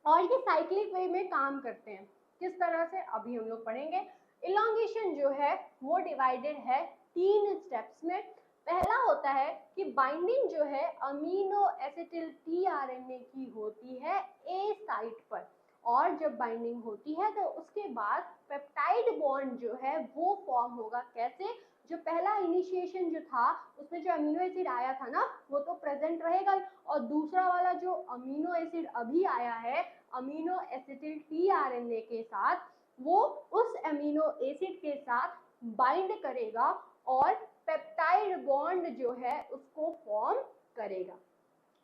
और ये साइक्लिक वे में काम करते हैं। किस तरह से अभी हम लोग पढ़ेंगे। इलॉन्गेशन जो है वो डिवाइडेड है 3 स्टेप्स में। पहला होता है कि बाइंडिंग जो है अमीनो एसिटिल टीआरएनए की होती है ए साइट पर, और जब बाइंडिंग होती है तो उसके बाद पेप्टाइड बॉन्ड जो है वो फॉर्म होगा। कैसे, जो पहला इनिशिएशन जो था उसमें जो अमीनो एसिड आया था ना वो तो प्रेजेंट रहेगा, और दूसरा वाला जो अमीनो एसिड अभी आया है अमीनो एसिटिल टीआरएनए के साथ, वो उस अमीनो एसिड के साथ बाइंड करेगा और पेप्टाइड बॉन्ड जो है उसको फॉर्म करेगा।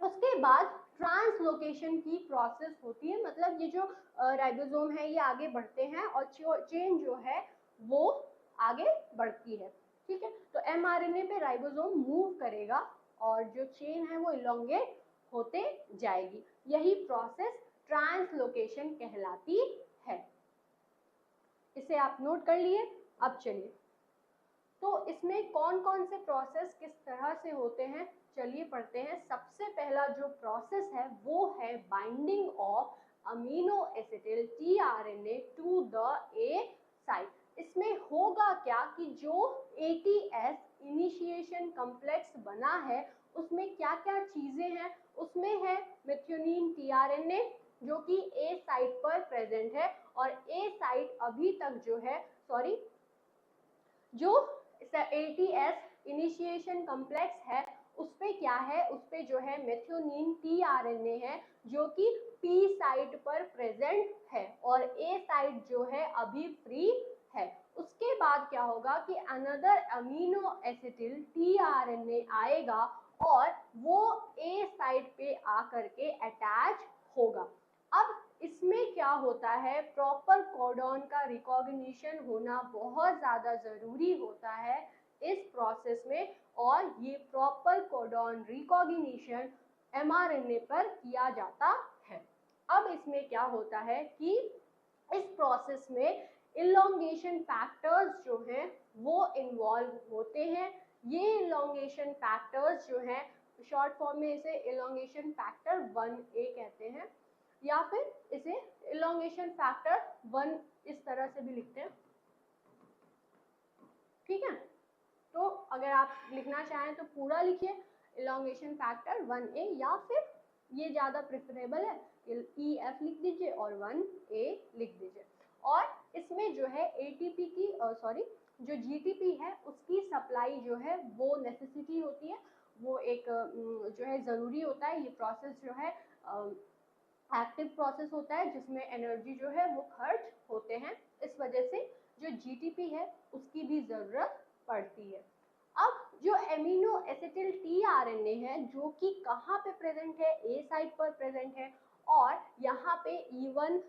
उसके बाद ट्रांसलोकेशन की प्रोसेस होती है, मतलब ये जो राइबोसोम है ये आगे बढ़ते हैं और चेन जो है वो आगे बढ़ती है। ठीक है, तो एमआरएनए पे राइबोसोम मूव करेगा और जो चेन है वो इलोंगेट होते जाएगी। यही प्रोसेस ट्रांसलोकेशन कहलाती है। इसे आप नोट कर लिए। अब चलिए, तो इसमें कौन कौन से प्रोसेस किस तरह से होते हैं चलिए पढ़ते हैं। सबसे पहला जो प्रोसेस है वो है binding of amino acetyl tRNA to the A site. इसमें होगा क्या कि जो एटीएस इनिशिएशन कॉम्प्लेक्स बना है उसमें क्या क्या चीजें हैं, उसमें है मेथियोनिन टीआरएनए जो कि ए साइट पर प्रेजेंट है, और ए साइट अभी तक जो है जो एटीएस इनिशिएशन कॉम्प्लेक्स है उस पे क्या है, उस पे जो है मेथियोनिन टीआरएनए है जो कि पी साइट पर प्रेजेंट है और ए साइट जो है अभी फ्री है। उसके बाद क्या होगा कि अनदर अमीनो एसिटिल टीआरएनए आएगा और वो ए साइट पे आकर के अटैच होगा। अब इसमें क्या होता है, प्रॉपर कोडॉन का रिकॉग्निशन होना बहुत ज़्यादा ज़रूरी होता है इस प्रोसेस में, और ये प्रॉपर कोडॉन रिकॉग्निशन एमआरएनए पर किया जाता है। अब इसमें क्या होता है कि इस प्रोसेस में इलोंगेशन फैक्टर्स जो हैं वो इन्वॉल्व होते हैं। ये इलोंगेशन फैक्टर्स जो हैं शॉर्ट फॉर्म में इसे इलोंगेशन फैक्टर 1A कहते हैं, या फिर इसे इलोंगेशन फैक्टर 1 इस तरह से भी लिखते हैं। ठीक है, तो अगर आप लिखना चाहें तो पूरा लिखिए इलोंगेशन फैक्टर 1A, या फिर ये ज़्यादा प्रेफरेबल है EF लिख दीजिए और 1A लिख दीजिए। और इसमें जो है एटीपी की जो जीटीपी है उसकी सप्लाई जो है वो नेसेसिटी होती है, वो एक जो है ज़रूरी होता है। ये प्रोसेस जो है एक्टिव प्रोसेस होता है जिसमें एनर्जी जो है वो खर्च होते हैं, इस वजह से जो जीटीपी है उसकी भी ज़रूरत पड़ती है। अब जो एमिनो एसिटिल टीआरएनए है जो कि कहाँ पे प्रेजेंट है, ए साइट पर प्रेजेंट है, और यहाँ पे E1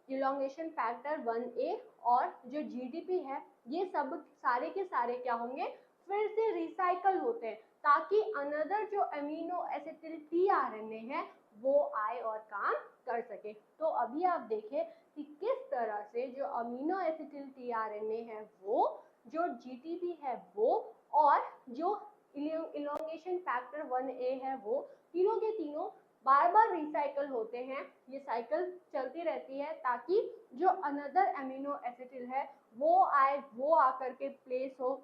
इलोंगेशन फैक्टर 1A और जो जीडीपी है ये सब सारे के सारे क्या होंगे, फिर से रिसाइकल होते हैं ताकि अनदर जो एमिनो एसिटिल टीआरएनए है वो आए और काम कर सके। तो अभी आप देखें कि किस तरह से जो अमीनो एसिटिल टीआरएनए है वो, जो जीटीपी है वो, और जो इलोंगेशन फैक्टर 1A है वो, तीनों के तीनों बार बार रिसाइकल होते हैं। ये साइकिल चलती रहती है ताकि जो अनदर अमीनो एसिटिल है वो आए, वो आकर के प्लेस हो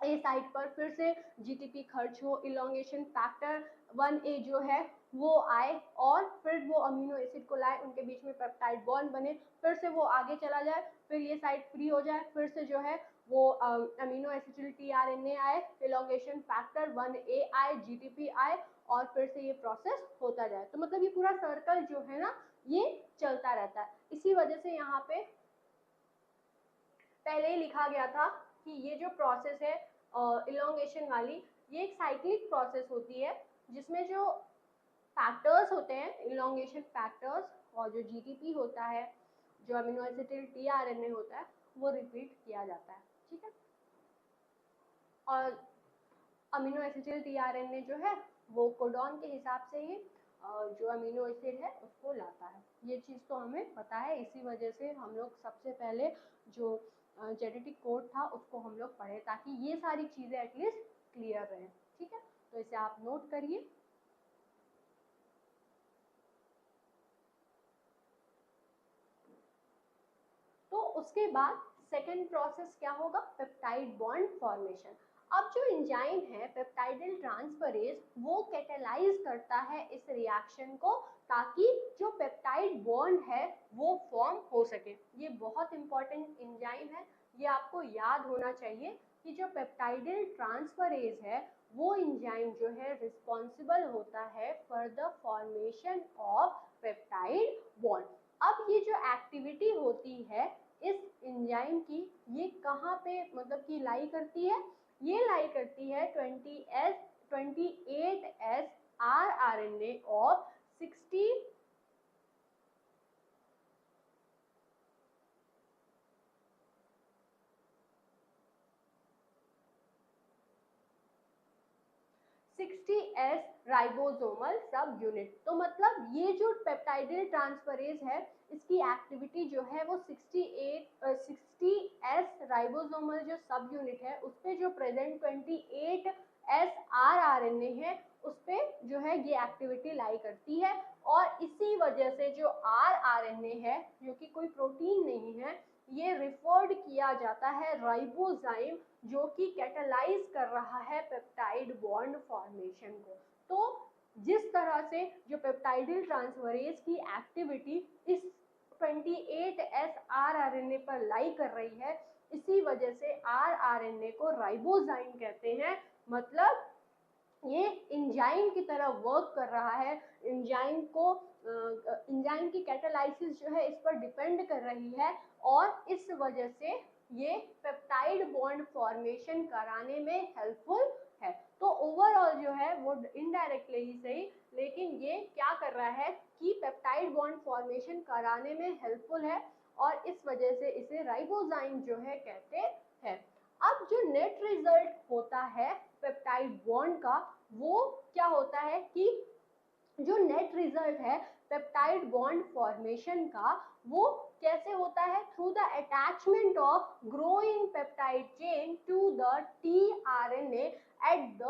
ए साइट पर, फिर से जीटीपी खर्च हो, इलोंगेशन फैक्टर 1A जो है वो आए और फिर वो अमीनो एसिड को लाए, उनके बीच में पेप्टाइड बॉन्ड बने, फिर से वो आगे चला जाए, फिर ये साइट फ्री हो जाए, फिर से जो है वो अमीनो एसिटिल टीआरएनए आए, इलोंगेशन फैक्टर 1A आए, जीटीपी आए, और फिर से ये प्रोसेस होता जाए। तो मतलब ये पूरा सर्कल जो है ना ये चलता रहता है। इसी वजह से यहाँ पे पहले ही लिखा गया था कि ये जो प्रोसेस है इलोंगेशन वाली, ये एक साइक्लिक प्रोसेस होती है जिसमें जो फैक्टर्स होते हैं, इलोंगेशन फैक्टर्स, और जो जीटीपी होता है, जो अमीनो एसिटिल टीआरएनए होता है, वो रिपीट किया जाता है। ठीक है, और अमीनो एसिटिल टीआरएनए जो है वो कोडॉन के हिसाब से ही जो अमीनो एसिड है उसको लाता है। ये चीज़ तो हमें पता है, इसी वजह से हम लोग सबसे पहले जो जेनेटिक कोड था उसको हम लोग पढ़े, ताकि ये सारी चीज़ें एटलीस्ट क्लियर रहें। ठीक है, तो इसे आप नोट करिए। तो उसके बाद सेकेंड प्रोसेस क्या होगा, पेप्टाइड बॉन्ड फॉर्मेशन। अब जो एंजाइम है पेप्टाइडिल ट्रांसफरेज, वो कैटेलाइज करता है इस रिएक्शन को, ताकि जो पेप्टाइड बॉन्ड है वो फॉर्म हो सके। ये बहुत इंपॉर्टेंट एंजाइम है, ये आपको याद होना चाहिए कि जो पेप्टाइडिल ट्रांसफरेज है वो एंजाइम जो है रिस्पॉन्सिबल होता है for the formation of peptide bond. अब ये जो एक्टिविटी होती है इस एंजाइम की, ये कहाँ पे मतलब कि लाई करती है, ये लाई करती है 28S rRNA और 60S राइबोसोमल सब यूनिट। तो मतलब ये जो पेप्टाइडिल ट्रांसफरेज है इसकी एक्टिविटी जो है वो 60S राइबोसोमल जो सब यूनिट है उस पे जो प्रेजेंट 28S rRNA है उस पे जो है ये एक्टिविटी लाई करती है। और इसी वजह से जो rRNA है जो कि कोई प्रोटीन नहीं है, ये रिफर्ड किया जाता है राइबोजाइम, जो कि कैटेलाइज कर रहा है पेप्टाइड बॉन्ड फॉर्मेशन को। तो जिस तरह से जो पेप्टाइडिल ट्रांसफरेज की एक्टिविटी इस 28S rRNA पर लाई कर रही है, इसी वजह से rRNA को राइबोजाइम कहते हैं। मतलब ये एंजाइम की तरह वर्क कर रहा है, एंजाइम को एंजाइम की कैटालाइसिस जो है इस पर डिपेंड कर रही है, और इस वजह से ये पेप्टाइड बॉन्ड फॉर्मेशन कराने में हेल्पफुल है। तो ओवरऑल जो है वो इनडायरेक्टली ही सही, लेकिन ये क्या कर रहा है कि पेप्टाइड बॉन्ड फॉर्मेशन कराने में हेल्पफुल है, और इस वजह से इसे राइबोजाइम जो है कहते हैं। अब जो नेट रिजल्ट होता है पेप्टाइड बॉन्ड का, वो क्या होता है कि जो नेट रिजल्ट है पेप्टाइड बॉन्ड फॉर्मेशन का, वो कैसे होता है, through the attachment of growing peptide chain to the tRNA at the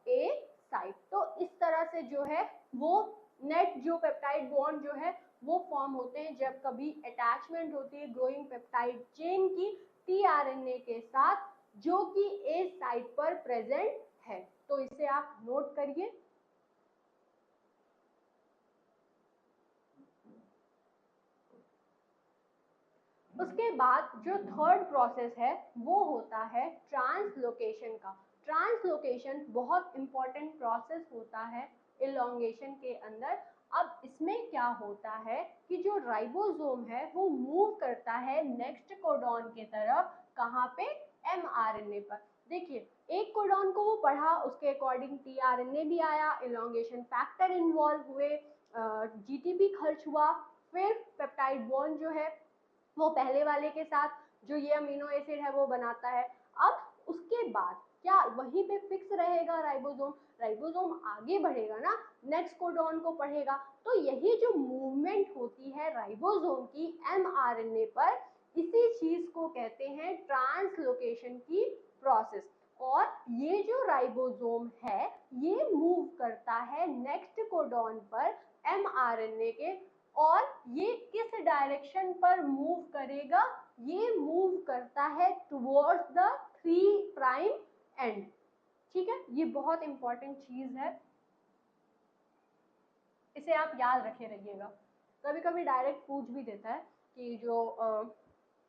A site. तो इस तरह से जो है वो नेट जो पेप्टाइड बॉन्ड जो है वो फॉर्म होते हैं जब कभी अटैचमेंट होती है ग्रोइंग पेप्टाइड चेन की टीआरएनए के साथ, जो कि ए साइट पर प्रेजेंट है। तो इसे आप नोट करिए। उसके बाद जो थर्ड प्रोसेस है वो होता है ट्रांसलोकेशन का। ट्रांसलोकेशन बहुत इंपॉर्टेंट प्रोसेस होता है इलोंगेशन के अंदर। अब इसमें क्या होता है कि जो राइबोसोम है वो मूव करता है नेक्स्ट कोडॉन की तरफ, कहाँ पे, mRNA पर। देखिए एक कोडॉन को वो पढ़ा, उसके अकॉर्डिंग टीआरएनए भी आया, इलोंगेशन फैक्टर इन्वॉल्व हुए, जीटीपी खर्च हुआ, फिर पेप्टाइड बॉन्ड जो है वो पहले वाले के साथ जो ये अमीनो एसिड है वो बनाता है। अब उसके बाद क्या वहीं पे फिक्स रहेगा राइबोसोम, राइबोसोम आगे बढ़ेगा ना, नेक्स्ट कोडॉन को पढ़ेगा। तो यही जो मूवमेंट होती है राइबोसोम की mRNA पर, इसी चीज को कहते हैं ट्रांसलोकेशन की प्रोसेस। और ये जो राइबोसोम है ये मूव करता है नेक्स्ट कोडॉन पर mRNA के, और ये किस डायरेक्शन पर मूव करेगा, ये मूव करता है टुवर्ड्स द 3 प्राइम एंड। ठीक है, ये बहुत इंपॉर्टेंट चीज है, इसे आप याद रखे रहिएगा। कभी कभी डायरेक्ट पूछ भी देता है कि जो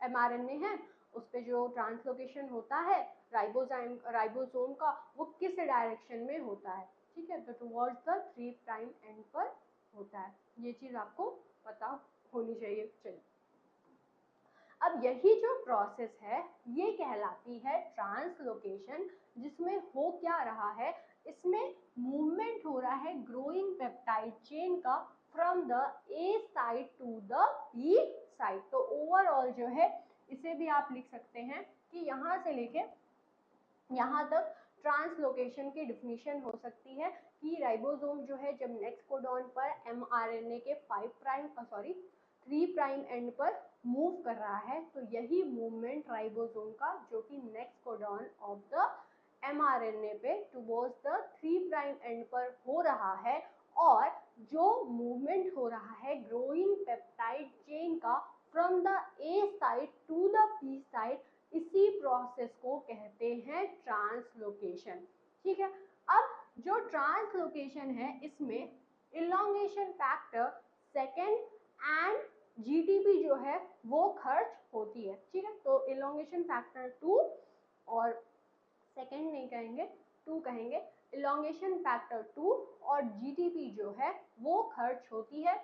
mRNA है उस पे जो ट्रांसलोकेशन होता है राइबोसोम का, वो किस डायरेक्शन में होता है। ठीक है, तो टुवर्ड्स द 3 प्राइम एंड पर होता है, ये चीज आपको पता होनी चाहिए। चलिए अब यही जो प्रोसेस है ये कहलाती है ट्रांसलोकेशन, जिसमें हो क्या रहा है, इसमें मूवमेंट हो रहा है ग्रोइंग पेप्टाइड चेन का from the A side to the B side. तो ओवरऑल जो है इसे भी आप लिख सकते हैं कि यहाँ से लेके यहाँ तक ट्रांसलोकेशन की डिफिनीशन हो सकती है कि राइबोसोम जो है जब नेक्स्ट कोडॉन पर mRNA के 3 प्राइम एंड पर मूव कर रहा है, तो यही मूवमेंट राइबोसोम का जो कि next codon of the mRNA पे टुवर्ड्स द 3 प्राइम एंड पर हो रहा है, और जो मूवमेंट हो रहा है ग्रोइंग पेप्टाइड चेन का from the A side to the B side, इसी प्रोसेस को कहते हैं ट्रांसलोकेशन। ठीक है, अब जो ट्रांसलोकेशन है इसमें elongation factor second and GTP जो है वो खर्च होती है। ठीक है, तो इलॉन्गेशन फैक्टर 2 और सेकेंड नहीं कहेंगे 2 कहेंगे, इलॉन्गेशन फैक्टर 2 और जीटीपी जो है वो खर्च होती है।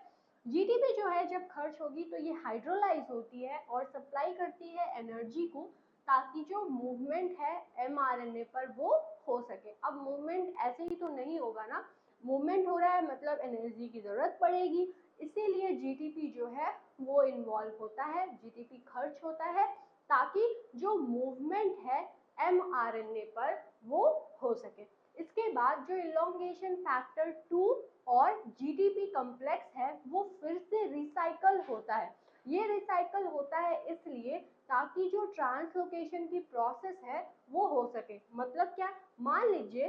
जीटीपी जो है जब खर्च होगी तो ये हाइड्रोलाइज होती है और सप्लाई करती है एनर्जी को, ताकि जो मूवमेंट है mRNA पर वो हो सके। अब मूवमेंट ऐसे ही तो नहीं होगा ना, मूवमेंट हो रहा है मतलब एनर्जी की जरूरत पड़ेगी, इसीलिए जीटीपी जो है वो इन्वॉल्व होता है, जीटीपी खर्च होता है ताकि जो मूवमेंट है mRNA पर वो हो सके। इसके बाद जो इलॉन्गेशन फैक्टर 2 और जीटीपी कॉम्प्लेक्स है वो फिर से रिसाइकल होता है। ये रिसाइकल होता है इसलिए ताकि जो ट्रांसलोकेशन की प्रोसेस है वो हो सके। मतलब क्या, मान लीजिए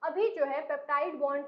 अभी जो है पेप्टाइड बॉन्ड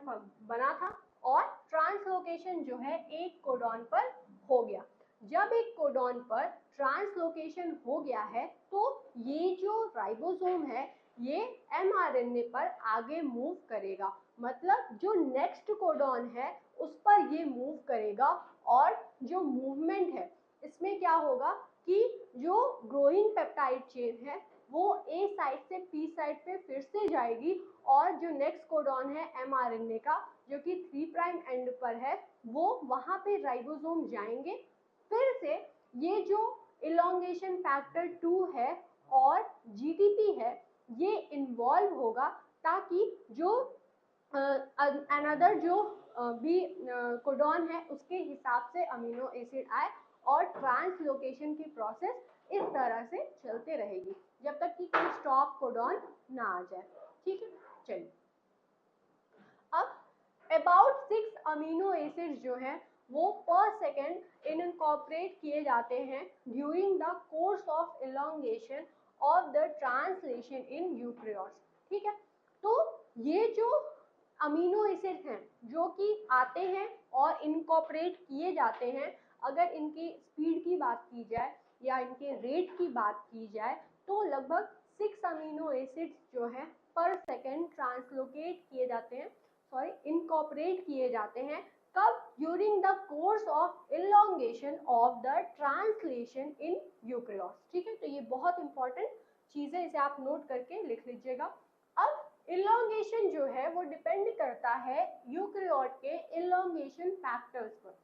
बना था और ट्रांसलोकेशन जो है एक कोडॉन पर हो गया। जब एक कोडॉन पर ट्रांसलोकेशन हो गया है तो ये जो राइबोसोम है ये mRNA पर आगे मूव करेगा, मतलब जो नेक्स्ट कोडॉन है उस पर ये मूव करेगा, और जो मूवमेंट है इसमें क्या होगा कि जो ग्रोइंग पेप्टाइड चेन है वो ए साइड से पी साइड पे फिर से जाएगी, और जो नेक्स्ट कोडॉन है mRNA का जो कि 3 प्राइम एंड पर है वो वहां पे राइबोसोम जाएंगे। फिर से ये जो इलॉन्गेशन फैक्टर 2 है और जीटीपी है ये इन्वॉल्व होगा, ताकि जो अनदर जो भी कोडॉन है उसके हिसाब से अमीनो एसिड आए, और ट्रांसलोकेशन की प्रोसेस इस तरह से चलते रहेगी जब तक कि कोई स्टॉप कोडॉन ना आ जाए। ठीक है, चलिए अब अबाउट 6 अमीनो एसिड्स जो हैं वो पर सेकेंड इनकॉर्पोरेट किए जाते हैं during the course of elongation of the translation in eukaryotes. ठीक है, तो ये जो अमीनो एसिड हैं जो कि आते हैं और इनकॉर्पोरेट किए जाते हैं, अगर इनकी स्पीड की बात की जाए या इनके रेट की बात की जाए तो लगभग 6 अमीनो एसिड्स जो हैं पर सेकेंड ट्रांसलोकेट किए जाते हैं, सॉरी इनकॉर्पोरेट किए जाते हैं। कब? During the course of elongation of the translation in eukaryotes. ठीक है, तो ये बहुत इंपॉर्टेंट चीज है, इसे आप नोट करके लिख लीजिएगा। अब इलॉन्गेशन जो है वो डिपेंड करता है यूकेरियोट के इलॉन्गेशन फैक्टर्स पर।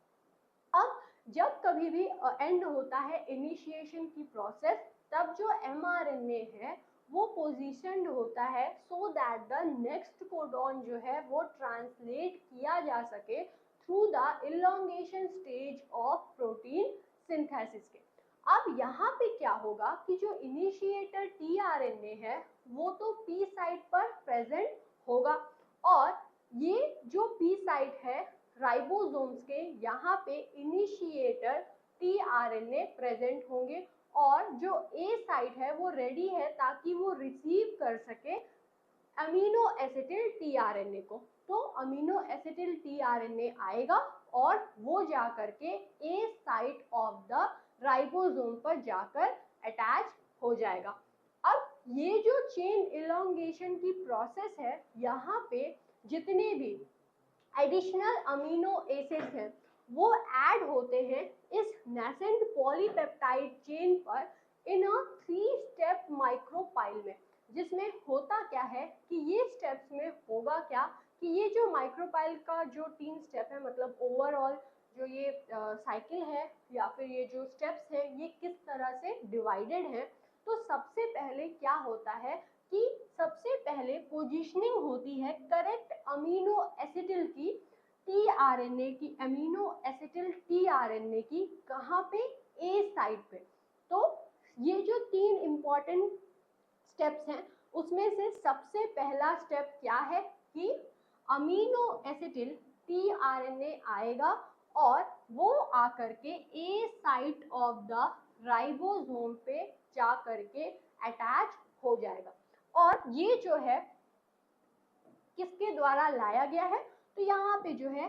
अब जब कभी भी एंड होता है इनिशिएशन की प्रोसेस, तब जो mRNA है वो पोजीशनड होता है so that the next codon जो है वो ट्रांसलेट किया जा सके through the elongation stage of protein synthesis के। अब यहाँ पे क्या होगा कि जो इनिशिएटर tRNA है वो तो p साइड पर प्रेजेंट होगा, और ये जो p साइड है राइबोसोम्स के यहाँ पे इनिशिएटर tRNA प्रेजेंट होंगे, और जो ए साइट है वो रेडी है ताकि वो रिसीव कर सके अमीनो एसिटिल tRNA को। तो अमीनो एसिटिल tRNA आएगा और वो जा करके ए साइट ऑफ द राइबोसोम पर जाकर अटैच हो जाएगा। अब ये जो चेन इलॉन्गेशन की प्रोसेस है, यहाँ पे जितने भी एडिशनल अमीनो एसिड्स हैं वो ऐड होते हैं इस नेसेंट पॉलीपेप्टाइड चेन पर इन अ 3 स्टेप माइक्रोपाइल में, जिसमें होता क्या है कि ये स्टेप्स में होगा क्या कि ये जो माइक्रोपाइल का जो 3 स्टेप है, मतलब ओवरऑल जो ये साइकिल है या फिर ये जो स्टेप्स है ये किस तरह से डिवाइडेड है। तो सबसे पहले क्या होता है कि सबसे पहले पोजीशनिंग होती है करेक्ट अमीनो एसिटिल की, टीआरएनए की, अमीनो एसिटिल टीआरएनए की, कहाँ पे, ए साइड पे। तो ये जो 3 इम्पॉर्टेंट स्टेप्स हैं उसमें से सबसे पहला स्टेप क्या है कि अमीनो एसिटिल टीआरएनए आएगा और वो आकर के ए साइट ऑफ द राइबोसोम पे जा करके अटैच हो जाएगा। और ये जो है किसके द्वारा लाया गया है, तो यहाँ पे जो है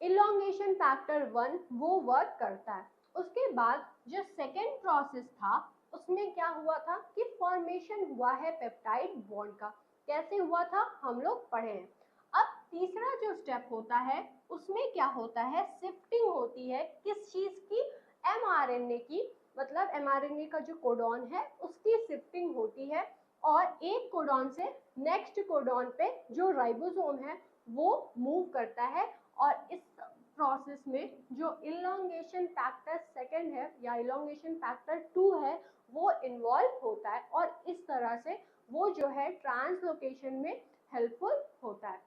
इलोंगेशन फैक्टर 1 वो वर्क करता है। उसके बाद जो सेकेंड प्रोसेस था उसमें क्या हुआ था कि फॉर्मेशन हुआ है पेप्टाइड बॉन्ड का। कैसे हुआ था हम लोग पढ़े हैं। अब तीसरा जो स्टेप होता है उसमें क्या होता है, शिफ्टिंग होती है किस चीज की, एमआरएनए की, मतलब एमआरएनए का जो कोडॉन है उसकी शिफ्टिंग होती है और एक कोडॉन से नेक्स्ट कोडॉन पे जो राइबोसोम है वो मूव करता है। और इस प्रोसेस में जो इलोंगेशन फैक्टर सेकंड है या इलोंगेशन फैक्टर 2 है वो इन्वॉल्व होता है और इस तरह से वो जो है ट्रांसलोकेशन में हेल्पफुल होता है।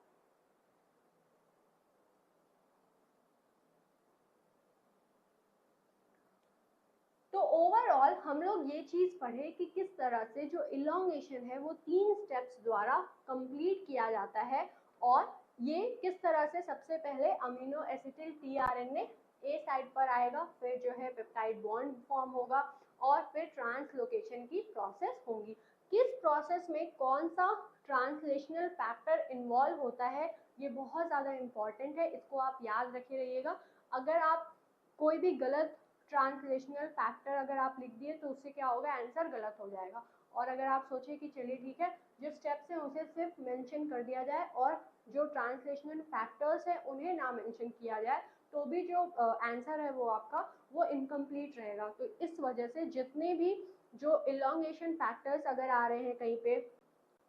तो ओवरऑल हम लोग ये चीज पढ़े कि किस तरह से जो इलोंगेशन है वो 3 स्टेप्स द्वारा कंप्लीट किया जाता है और ये किस तरह से सबसे पहले अमीनो एसिटिल टीआरएनए ए साइड पर आएगा, फिर जो है पेप्टाइड बॉन्ड फॉर्म होगा और फिर ट्रांसलोकेशन की प्रोसेस होगी। किस प्रोसेस में कौन सा ट्रांसलेशनल फैक्टर इन्वॉल्व होता है ये बहुत ज़्यादा इम्पॉर्टेंट है, इसको आप याद रखे रहिएगा। अगर आप कोई भी गलत ट्रांसलेशनल फैक्टर अगर आप लिख दिए तो उससे क्या होगा, आंसर गलत हो जाएगा। और अगर आप सोचिए कि चलिए ठीक है जो स्टेप्स हैं उसे सिर्फ मेंशन कर दिया जाए और जो ट्रांसलेशनल फैक्टर्स हैं उन्हें ना मेंशन किया जाए तो भी जो आंसर है वो आपका वो इनकम्प्लीट रहेगा। तो इस वजह से जितने भी जो इलोंगेशन फैक्टर्स अगर आ रहे हैं कहीं पे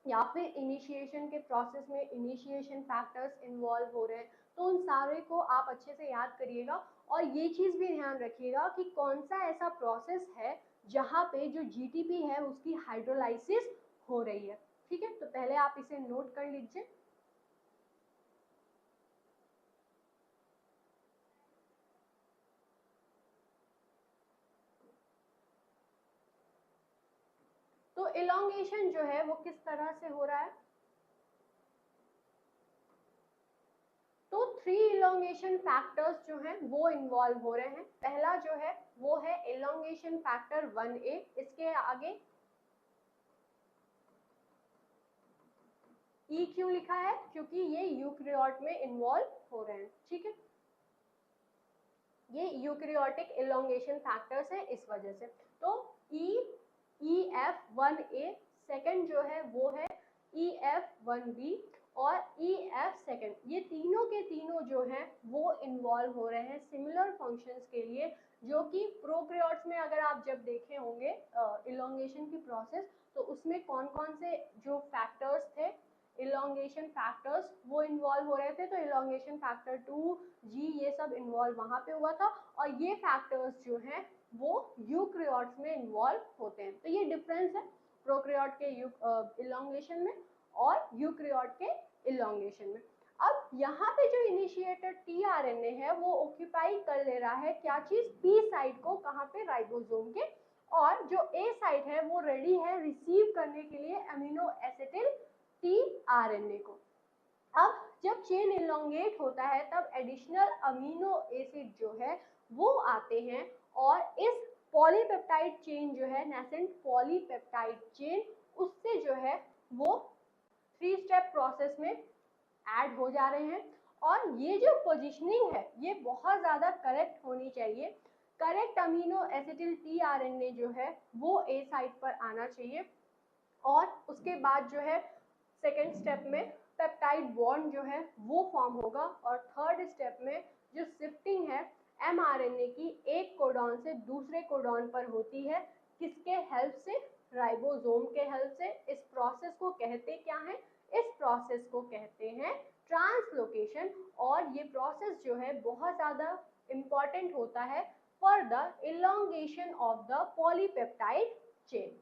या फिर इनिशिएशन के प्रोसेस में इनिशिएशन फैक्टर्स इन्वॉल्व हो रहे हैं तो उन सारे को आप अच्छे से याद करिएगा। और ये चीज़ भी ध्यान रखिएगा कि कौन सा ऐसा प्रोसेस है जहाँ पे जो जीटीपी है उसकी हाइड्रोलाइसिस हो रही है। ठीक है, तो पहले आप इसे नोट कर लीजिए। तो इलोंगेशन जो है वो किस तरह से हो रहा है, तो 3 इलोंगेशन फैक्टर्स जो हैं वो इन्वॉल्व हो रहे हैं। पहला जो है वो है इलोंगेशन फैक्टर 1A, इसके आगे ई क्यों लिखा है, क्योंकि ये यूकैरियोट में इन्वॉल्व हो रहे हैं। ठीक है, ये यूकैरियोटिक इलोंगेशन फैक्टर्स हैं इस वजह से। तो EF1A, सेकंड जो है वो है EF1B और EF सेकंड, ये तीनों के तीनों जो हैं वो इन्वॉल्व हो रहे हैं सिमिलर फंक्शंस के लिए, जो कि प्रोकैरियोट्स में अगर आप जब देखे होंगे इलोंगेशन की प्रोसेस तो उसमें कौन कौन से जो फैक्टर्स थे इलोंगेशन फैक्टर्स वो इन्वॉल्व हो रहे थे। तो इलोंगेशन फैक्टर 2G ये सब इन्वॉल्व वहाँ पे हुआ था और ये फैक्टर्स जो हैं वो यूकैरियोट्स में इन्वॉल्व होते हैं। तो ये डिफरेंस है प्रोकैरियोट के इलोंगेशन में और यूकैरियोट के इलोंगेशन में। अब यहाँ पे जो इनिशिएटर टीआरएनए है वो ऑक्यूपाई कर ले रहा है क्या चीज, पी साइड को, कहाँ पे, राइबोसोम के, और जो ए साइड है वो रेडी है रिसीव करने के लिए अमीनो एसिटिल टीआरएनए को। अब जब चेन इलोंगेट होता है तब एडिशनल अमीनो एसिड जो है वो आते हैं और इस पॉलीपेप्टाइड चेन जो है नेसेंट पॉलीपेप्टाइड चेन उससे जो है वो 3 स्टेप प्रोसेस में ऐड हो जा रहे हैं। और ये जो पोजीशनिंग है ये बहुत ज़्यादा करेक्ट होनी चाहिए। करेक्ट अमीनो एसिटिल टीआरएनए जो है वो ए साइड पर आना चाहिए और उसके बाद जो है सेकेंड स्टेप में पेप्टाइड बॉन्ड जो है वो फॉर्म होगा और थर्ड स्टेप में जो शिफ्टिंग है एमआरएनए की एक कोडॉन से दूसरे कोडॉन पर होती है, किसके हेल्प से, राइबोसोम के हेल्प से। इस प्रोसेस को कहते क्या है, इस प्रोसेस को कहते हैं ट्रांसलोकेशन, और ये प्रोसेस जो है बहुत ज़्यादा इम्पॉर्टेंट होता है for the elongation of the polypeptide chain.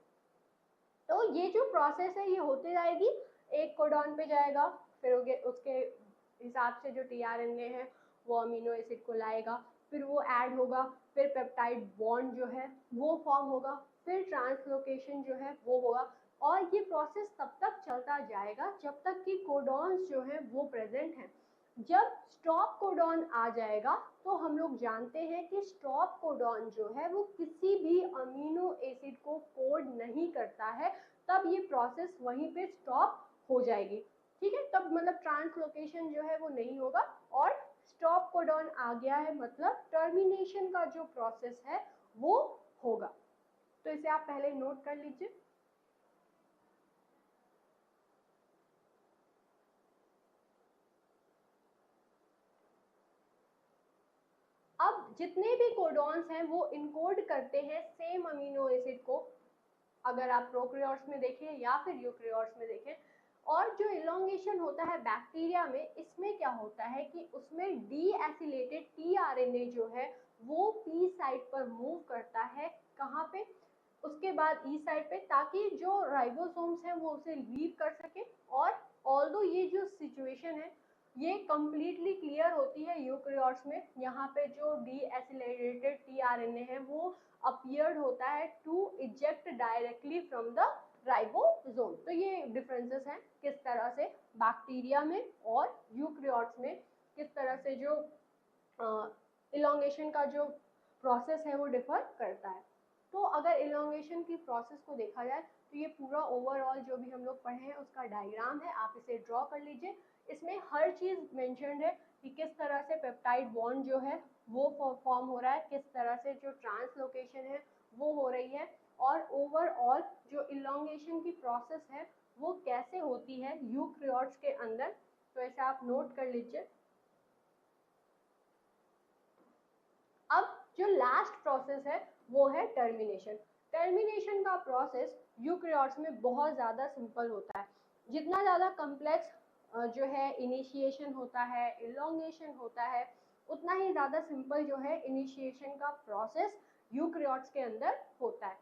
तो ये जो प्रोसेस है ये होते जाएगी, एक कोडॉन पे जाएगा, फिर उसके हिसाब से जो टीआरएनए है वो अमीनो एसिड को लाएगा, फिर वो ऐड होगा, फिर पेप्टाइड बॉन्ड जो है वो फॉर्म होगा, फिर ट्रांसलोकेशन जो है वो होगा, और ये प्रोसेस तब तक चलता जाएगा जब तक कि कोडॉन्स जो है वो प्रेजेंट हैं। जब स्टॉप कोडॉन आ जाएगा तो हम लोग जानते हैं कि स्टॉप कोडॉन जो है वो किसी भी अमीनो एसिड को कोड नहीं करता है, तब ये प्रोसेस वहीं पे स्टॉप हो जाएगी। ठीक है, तब मतलब ट्रांसलोकेशन जो है वो नहीं होगा और स्टॉप कोडॉन आ गया है, मतलब टर्मिनेशन का जो प्रोसेस है वो होगा। तो इसे आप पहले नोट कर लीजिए। अब जितने भी कोडॉन्स हैं वो इनकोड करते हैं सेम अमीनो एसिड को, अगर आप प्रोकैरियोट्स में देखें या फिर यूकैरियोट्स में देखें। और जो इलोंगेशन होता है बैक्टीरिया में, इसमें क्या होता है कि उसमें डीएसिलेटेड टीआरएनए जो है वो पी साइड पर मूव करता है, कहाँ पे, उसके बाद ई साइड पे, ताकि जो राइबोसोम्स हैं वो उसे लीव कर सके। और ऑल्दो ये जो सिचुएशन है ये कम्प्लीटली क्लियर होती है यूकैरियोट्स में, यहाँ पे जो डीएसिलेटेड टीआरएनए है वो अपीयर्ड होता है to eject directly from the ribosome. तो ये डिफरेंसेस हैं किस तरह से बैक्टीरिया में और यूकैरियोट्स में किस तरह से जो इलोंगेशन का जो प्रोसेस है वो डिफर करता है। तो अगर इलोंगेशन की प्रोसेस को देखा जाए तो ये पूरा ओवरऑल जो भी हम लोग पढ़े हैं उसका डायग्राम है, आप इसे ड्रॉ कर लीजिए। इसमें हर चीज़ मेंशन्ड है कि किस तरह से पेप्टाइड बॉन्ड जो है वो फॉर्म हो रहा है, किस तरह से जो ट्रांसलोकेशन है वो हो रही है, और ओवरऑल जो इलोंगेशन की प्रोसेस है वो कैसे होती है यूकैरियोट्स के अंदर। तो ऐसे आप नोट कर लीजिए। अब जो लास्ट प्रोसेस है वो है टर्मिनेशन। टर्मिनेशन का प्रोसेस यूकैरियोट्स में बहुत ज़्यादा सिंपल होता है। जितना ज़्यादा कम्प्लेक्स जो है इनिशिएशन होता है, इलोंगेशन होता है, उतना ही ज़्यादा सिंपल जो है इनिशिएशन का प्रोसेस यूकैरियोट्स के अंदर होता है।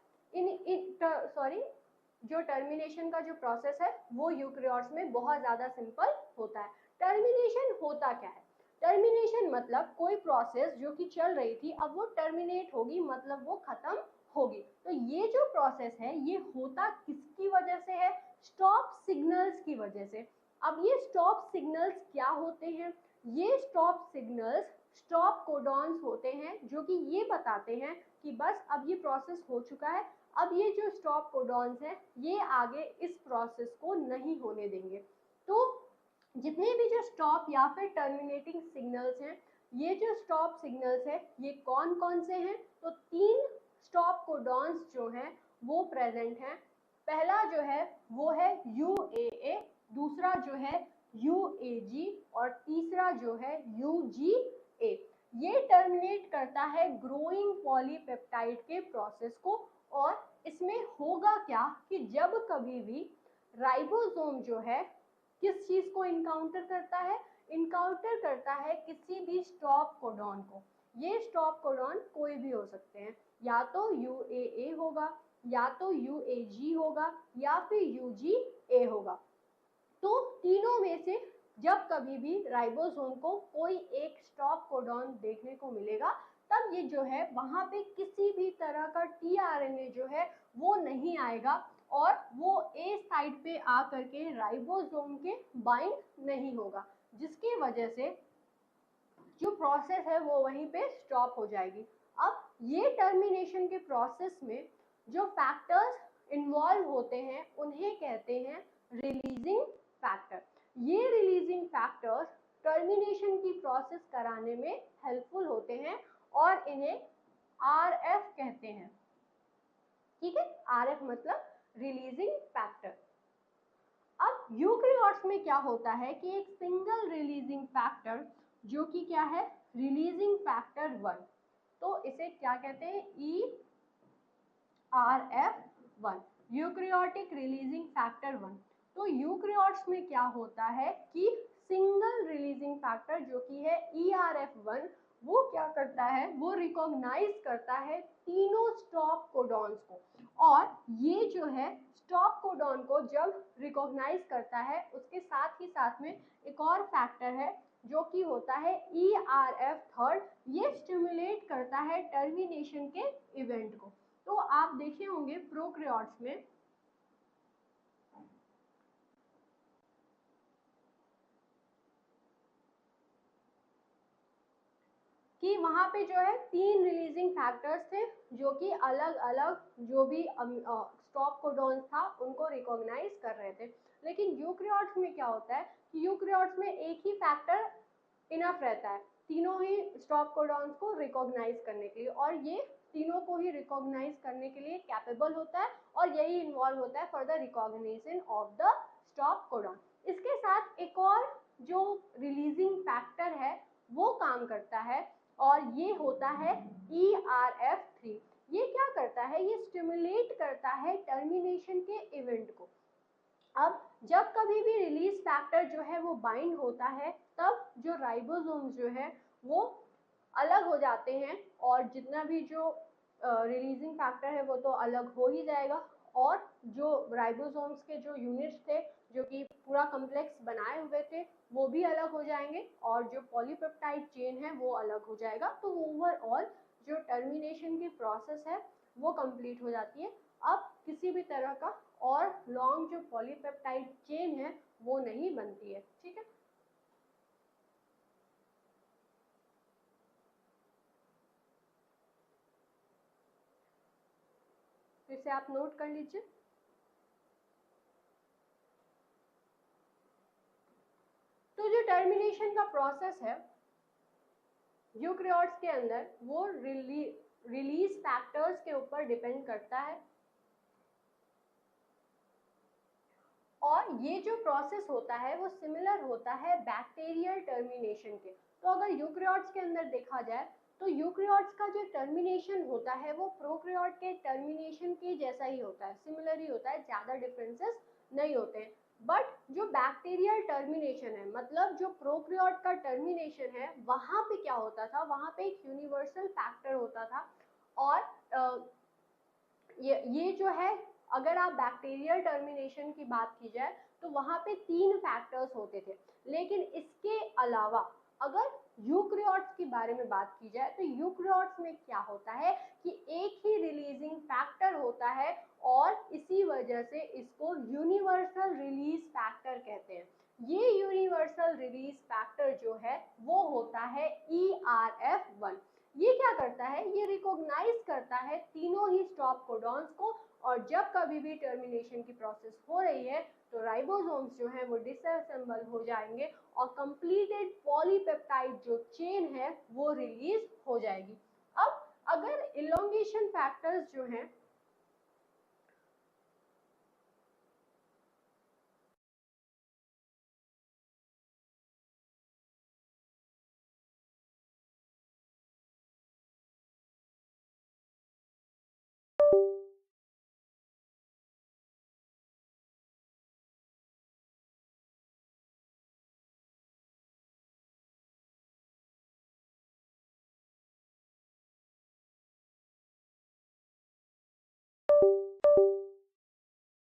जो टर्मिनेशन का जो प्रोसेस है वो यूकैरियोट्स में बहुत ज़्यादा सिंपल होता है। टर्मिनेशन होता क्या है? टर्मिनेशन मतलब कोई प्रोसेस जो कि चल रही थी अब वो टर्मिनेट होगी, मतलब वो खत्म होगी। तो ये जो प्रोसेस है ये होता किसकी वजह से है? स्टॉप सिग्नल्स की वजह से। अब ये स्टॉप सिग्नल्स क्या होते हैं? ये स्टॉप सिग्नल्स स्टॉप कोडॉन्स होते हैं जो कि ये बताते हैं कि बस अब ये प्रोसेस हो चुका है, अब ये जो स्टॉप कोडॉन्स हैं ये आगे इस प्रोसेस को नहीं होने देंगे। तो जितने भी जो स्टॉप या फिर टर्मिनेटिंग सिग्नल्स हैं, ये जो स्टॉप सिग्नल्स है ये कौन कौन से हैं? तो 3 स्टॉप कोडॉन्स जो हैं वो प्रेजेंट हैं। पहला जो है वो है UAA, दूसरा जो है UAG और तीसरा जो है UGA। ये टर्मिनेट करता है ग्रोइंग पॉलीपेप्टाइड के प्रोसेस को। और इसमें होगा क्या कि जब कभी भी राइबोसोम जो है किस चीज को इनकाउंटर करता है? इनकाउंटर करता है किसी भी स्टॉप कोडॉन को। ये स्टॉप कोडॉन कोई भी हो सकते हैं, या तो UAA होगा, या तो UAG होगा, या फिर UGA होगा। तो तीनों में से जब कभी भी राइबोसोम को कोई एक स्टॉप कोडॉन देखने को मिलेगा तब ये जो है वहां पे किसी भी तरह का टीआरएनए जो है वो नहीं आएगा और वो ए साइड पे आ करके राइबोसोम के बाइंड नहीं होगा, जिसकी वजह से जो प्रोसेस है वो वहीं पे स्टॉप हो जाएगी। अब ये टर्मिनेशन के प्रोसेस में जो फैक्टर्स इन्वॉल्व होते हैं उन्हें कहते हैं रिलीजिंग फैक्टर। ये रिलीजिंग फैक्टर्स टर्मिनेशन की प्रोसेस कराने में हेल्पफुल होते हैं और इन्हें RF कहते हैं। ठीक है, RF मतलब रिलीजिंग फैक्टर। अब यूकैरियोट्स में क्या होता है कि एक सिंगल रिलीजिंग फैक्टर जो कि क्या है? रिलीजिंग फैक्टर 1, तो इसे क्या कहते हैं? ERF1, eukaryotic releasing factor 1। तो यूकैरियोट्स में क्या होता है कि सिंगल रिलीजिंग फैक्टर जो कि है ERF1, वो क्या करता है, वो रिकॉग्नाइज करता है तीनों स्टॉप कोडॉन्स को। और ये जो है स्टॉप कोडॉन को जब रिकॉग्नाइज करता है, उसके साथ ही साथ में एक और फैक्टर है जो कि होता है ERF3, ये स्टिमुलेट करता है टर्मिनेशन के इवेंट को। तो आप देखे होंगे प्रोकैरियोट्स में कि वहां पे जो है 3 रिलीजिंग फैक्टर्स थे जो कि अलग अलग जो भी स्टॉप कोडॉन्स था उनको रिकॉग्नाइज कर रहे थे। लेकिन यूकैरियोट्स में क्या होता है कि यूकैरियोट्स में एक ही फैक्टर इनफ रहता है तीनों ही स्टॉप कोडॉन्स को रिकॉग्नाइज करने के लिए, और ये तीनों को ही रिकॉग्नाइज करने के लिए कैपेबल होता है और यही इन्वॉल्व होता है for the recognition of the stop codon. इसके साथ एक और जो रिलीजिंग फैक्टर है वो काम करता है और ये होता है ERF3। ये क्या करता है, ये स्टिमुलेट करता है टर्मिनेशन के इवेंट को। अब जब कभी भी रिलीज फैक्टर जो है वो बाइंड होता है, तब जो राइबोसोम्स जो है वो अलग हो जाते हैं, और जितना भी जो रिलीजिंग फैक्टर है वो तो अलग हो ही जाएगा, और जो राइबोसोम्स के जो यूनिट्स थे जो कि पूरा कॉम्प्लेक्स बनाए हुए थे वो भी अलग हो जाएंगे, और जो पॉलीपेप्टाइड चेन है वो अलग हो जाएगा। तो ओवरऑल जो टर्मिनेशन की प्रोसेस है वो कंप्लीट हो जाती है। अब किसी भी तरह का और लॉन्ग जो पॉलीपेप्टाइड चेन है वो नहीं बनती है। ठीक है, तो इसे आप नोट कर लीजिए। तो जो टर्मिनेशन का प्रोसेस है यूकैरियोट्स के अंदर वो रिलीज फैक्टर्स के ऊपर डिपेंड करता है, और ये जो प्रोसेस होता है वो सिमिलर होता है बैक्टीरियल टर्मिनेशन के। तो अगर यूकैरियोट्स के अंदर देखा जाए तो यूकैरियोट्स का जो टर्मिनेशन होता है वो प्रोकैरियोट के टर्मिनेशन के जैसा ही होता है, सिमिलर ही होता है, ज्यादा डिफरेंसेस नहीं होते हैं। बट जो बैक्टीरियल टर्मिनेशन है, मतलब जो प्रोकैरियोट का टर्मिनेशन है, वहां पे क्या होता था, वहां पे एक यूनिवर्सल फैक्टर होता था। और ये जो है, अगर आप बैक्टीरियल टर्मिनेशन की बात की जाए तो वहां पे 3 फैक्टर्स होते थे। लेकिन इसके अलावा अगर यूकैरियोट्स के बारे में बात की जाए तो यूकैरियोट्स में क्या होता है कि एक ही रिलीजिंग फैक्टर होता है, और इसी वजह से इसको यूनिवर्सल रिलीज फैक्टर कहते हैं। ये यूनिवर्सल रिलीज फैक्टर जो है वो होता है ERF1। ये क्या करता है, ये रिकॉग्नाइज करता है तीनों ही स्टॉप कोडॉन्स को, और जब कभी भी टर्मिनेशन की प्रोसेस हो रही है तो राइबोसोम्स जो है वो डिसअसेंबल हो जाएंगे और कंप्लीटेड पॉलीपेप्टाइड जो चेन है वो रिलीज हो जाएगी। अब अगर इलोंगेशन फैक्टर्स जो हैं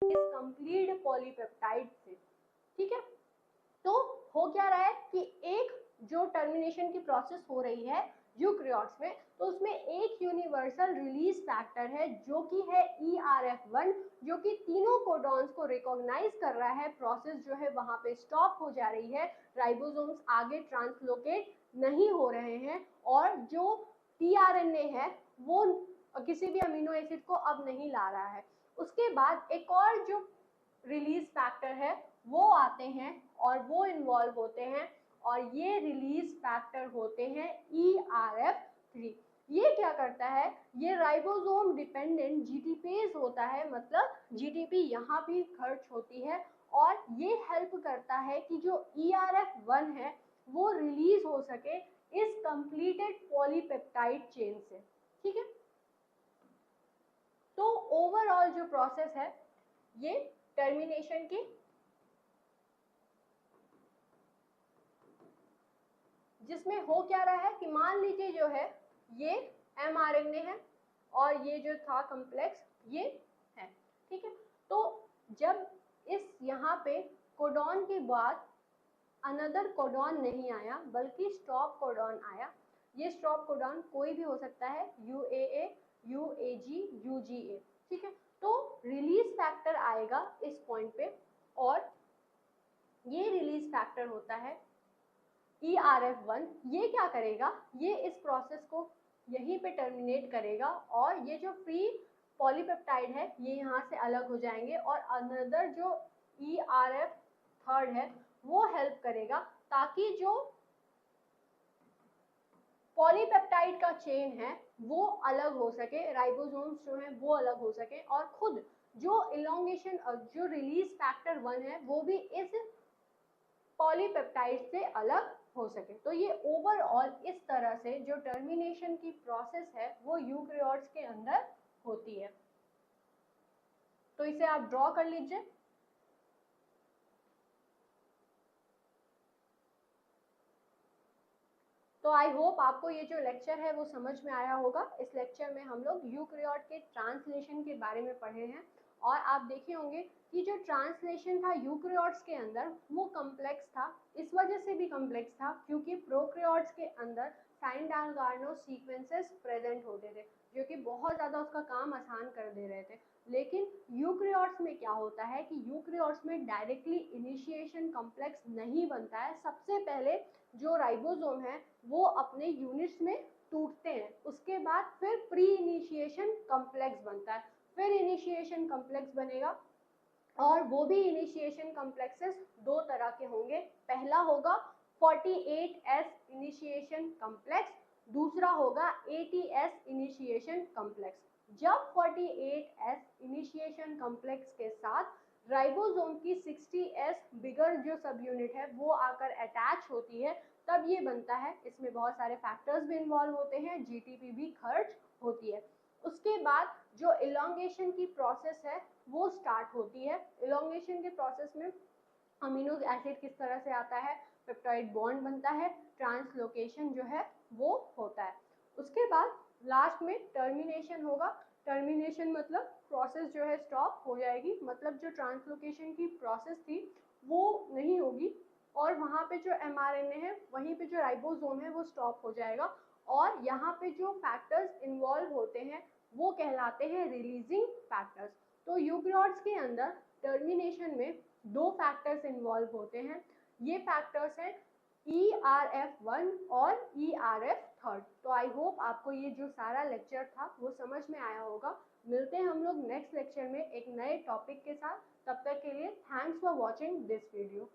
इस कंप्लीट पॉलीपेप्टाइड से, ठीक है, तो हो क्या रहा है कि एक जो टर्मिनेशन की प्रोसेस हो रही है यूकैरियोट्स में, तो उसमें एक यूनिवर्सल रिलीज फैक्टर है जो कि है ERF1, जो कि तीनों कोडॉन्स को रिकॉग्नाइज कर रहा है। प्रोसेस जो है वहां पे स्टॉप हो जा रही है, राइबोसोम्स आगे ट्रांसलोकेट नहीं हो रहे हैं, और जो tRNA है वो किसी भी अमीनो एसिड को अब नहीं ला रहा है। उसके बाद एक और जो रिलीज फैक्टर है वो आते हैं और वो इन्वॉल्व होते हैं, और ये रिलीज फैक्टर होते हैं ERF3। ये क्या करता है, ये राइबोसोम डिपेंडेंट जीटीपेज होता है, मतलब जीटीपी यहाँ भी खर्च होती है, और ये हेल्प करता है कि जो ERF1 है वो रिलीज हो सके इस कंप्लीटेड पॉलीपेप्टाइड चेन से। ठीक है, तो ओवरऑल जो प्रोसेस है ये टर्मिनेशन की जिसमें हो क्या रहा है कि मान लीजिए जो है ये mRNA है और ये जो था कॉम्प्लेक्स ये है, ठीक है। तो जब इस यहाँ पे कोडॉन के बाद अनदर कोडॉन नहीं आया बल्कि स्टॉप कोडॉन आया, ये स्टॉप कोडॉन कोई भी हो सकता है, UAA, UAG, UGA, ठीक है। तो रिलीज फैक्टर आएगा इस पॉइंट पे और ये रिलीज फैक्टर होता है ERF1। ये क्या करेगा, ये इस प्रोसेस को यहीं पे टर्मिनेट करेगा और ये जो फ्री पॉलीपेप्टाइड है ये यहाँ से अलग हो जाएंगे और अनदर जो ERF3 है वो हेल्प करेगा ताकि जो पॉलीपेप्टाइड का चेन है वो अलग हो सके, राइबोसोम्स जो है वो अलग हो सके और खुद जो इलोंगेशन जो रिलीज फैक्टर 1 है वो भी इस पॉलीपेप्टाइड से अलग हो सके। तो ये ओवरऑल इस तरह से जो टर्मिनेशन की प्रोसेस है वो यूकैरियोट्स के अंदर होती है। तो इसे आप ड्रॉ कर लीजिए। तो आई होप आपको ये जो लेक्चर है वो समझ में आया होगा। इस लेक्चर में हम लोग यूकैरियोट के ट्रांसलेशन के बारे में पढ़े हैं और आप देखे होंगे कि जो ट्रांसलेशन था यूकैरियोट्स के अंदर वो कॉम्प्लेक्स था। इस वजह से भी कॉम्प्लेक्स था क्योंकि प्रोकैरियोट्स के अंदर साइन डायगोनल सीक्वेंसेस प्रेजेंट होते थे जो कि बहुत ज़्यादा उसका काम आसान कर दे रहे थे। लेकिन यूकैरियोट्स में क्या होता है कि यूकैरियोट्स में डायरेक्टली इनिशिएशन कॉम्प्लेक्स नहीं बनता है। सबसे पहले जो राइबोसोम है वो अपने यूनिट्स में टूटते हैं, उसके बाद फिर प्री इनिशिएशन कॉम्प्लेक्स बनता है, फिर इनिशिएशन कॉम्प्लेक्स बनेगा और वो भी इनिशिएशन कॉम्प्लेक्सेस दो तरह के होंगे। पहला होगा 48S इनिशिएशन कॉम्प्लेक्स, दूसरा होगा 80S इनिशिएशन कॉम्प्लेक्स। जब 48S इनिशिएशन कॉम्प्लेक्स के साथ राइबोसोम की 60S बिगर जो सब यूनिट है वो आकर अटैच होती है तब ये बनता है। इसमें बहुत सारे फैक्टर्स भी इन्वॉल्व होते हैं, GTP भी खर्च होती है। उसके बाद जो इलोंगेशन की प्रोसेस है वो स्टार्ट होती है। इलोंगेशन के प्रोसेस में अमीनो एसिड किस तरह से आता है, पेप्टाइड बॉन्ड बनता है, ट्रांसलोकेशन जो है वो होता है। उसके बाद लास्ट में टर्मिनेशन होगा। टर्मिनेशन मतलब प्रोसेस जो है स्टॉप हो जाएगी, मतलब जो ट्रांसलोकेशन की प्रोसेस थी वो नहीं होगी और वहाँ पे जो mRNA है वहीं पे जो राइबोसोम है वो स्टॉप हो जाएगा और यहाँ पे जो फैक्टर्स इन्वॉल्व होते हैं वो कहलाते हैं रिलीजिंग फैक्टर्स। तो यूकैरियोट्स के अंदर टर्मिनेशन में दो फैक्टर्स इन्वॉल्व होते हैं। ये फैक्टर्स हैं ERF1 और ERF3। तो आई होप आपको ये जो सारा लेक्चर था वो समझ में आया होगा। मिलते हैं हम लोग नेक्स्ट लेक्चर में एक नए टॉपिक के साथ। तब तक के लिए thanks for watching this video.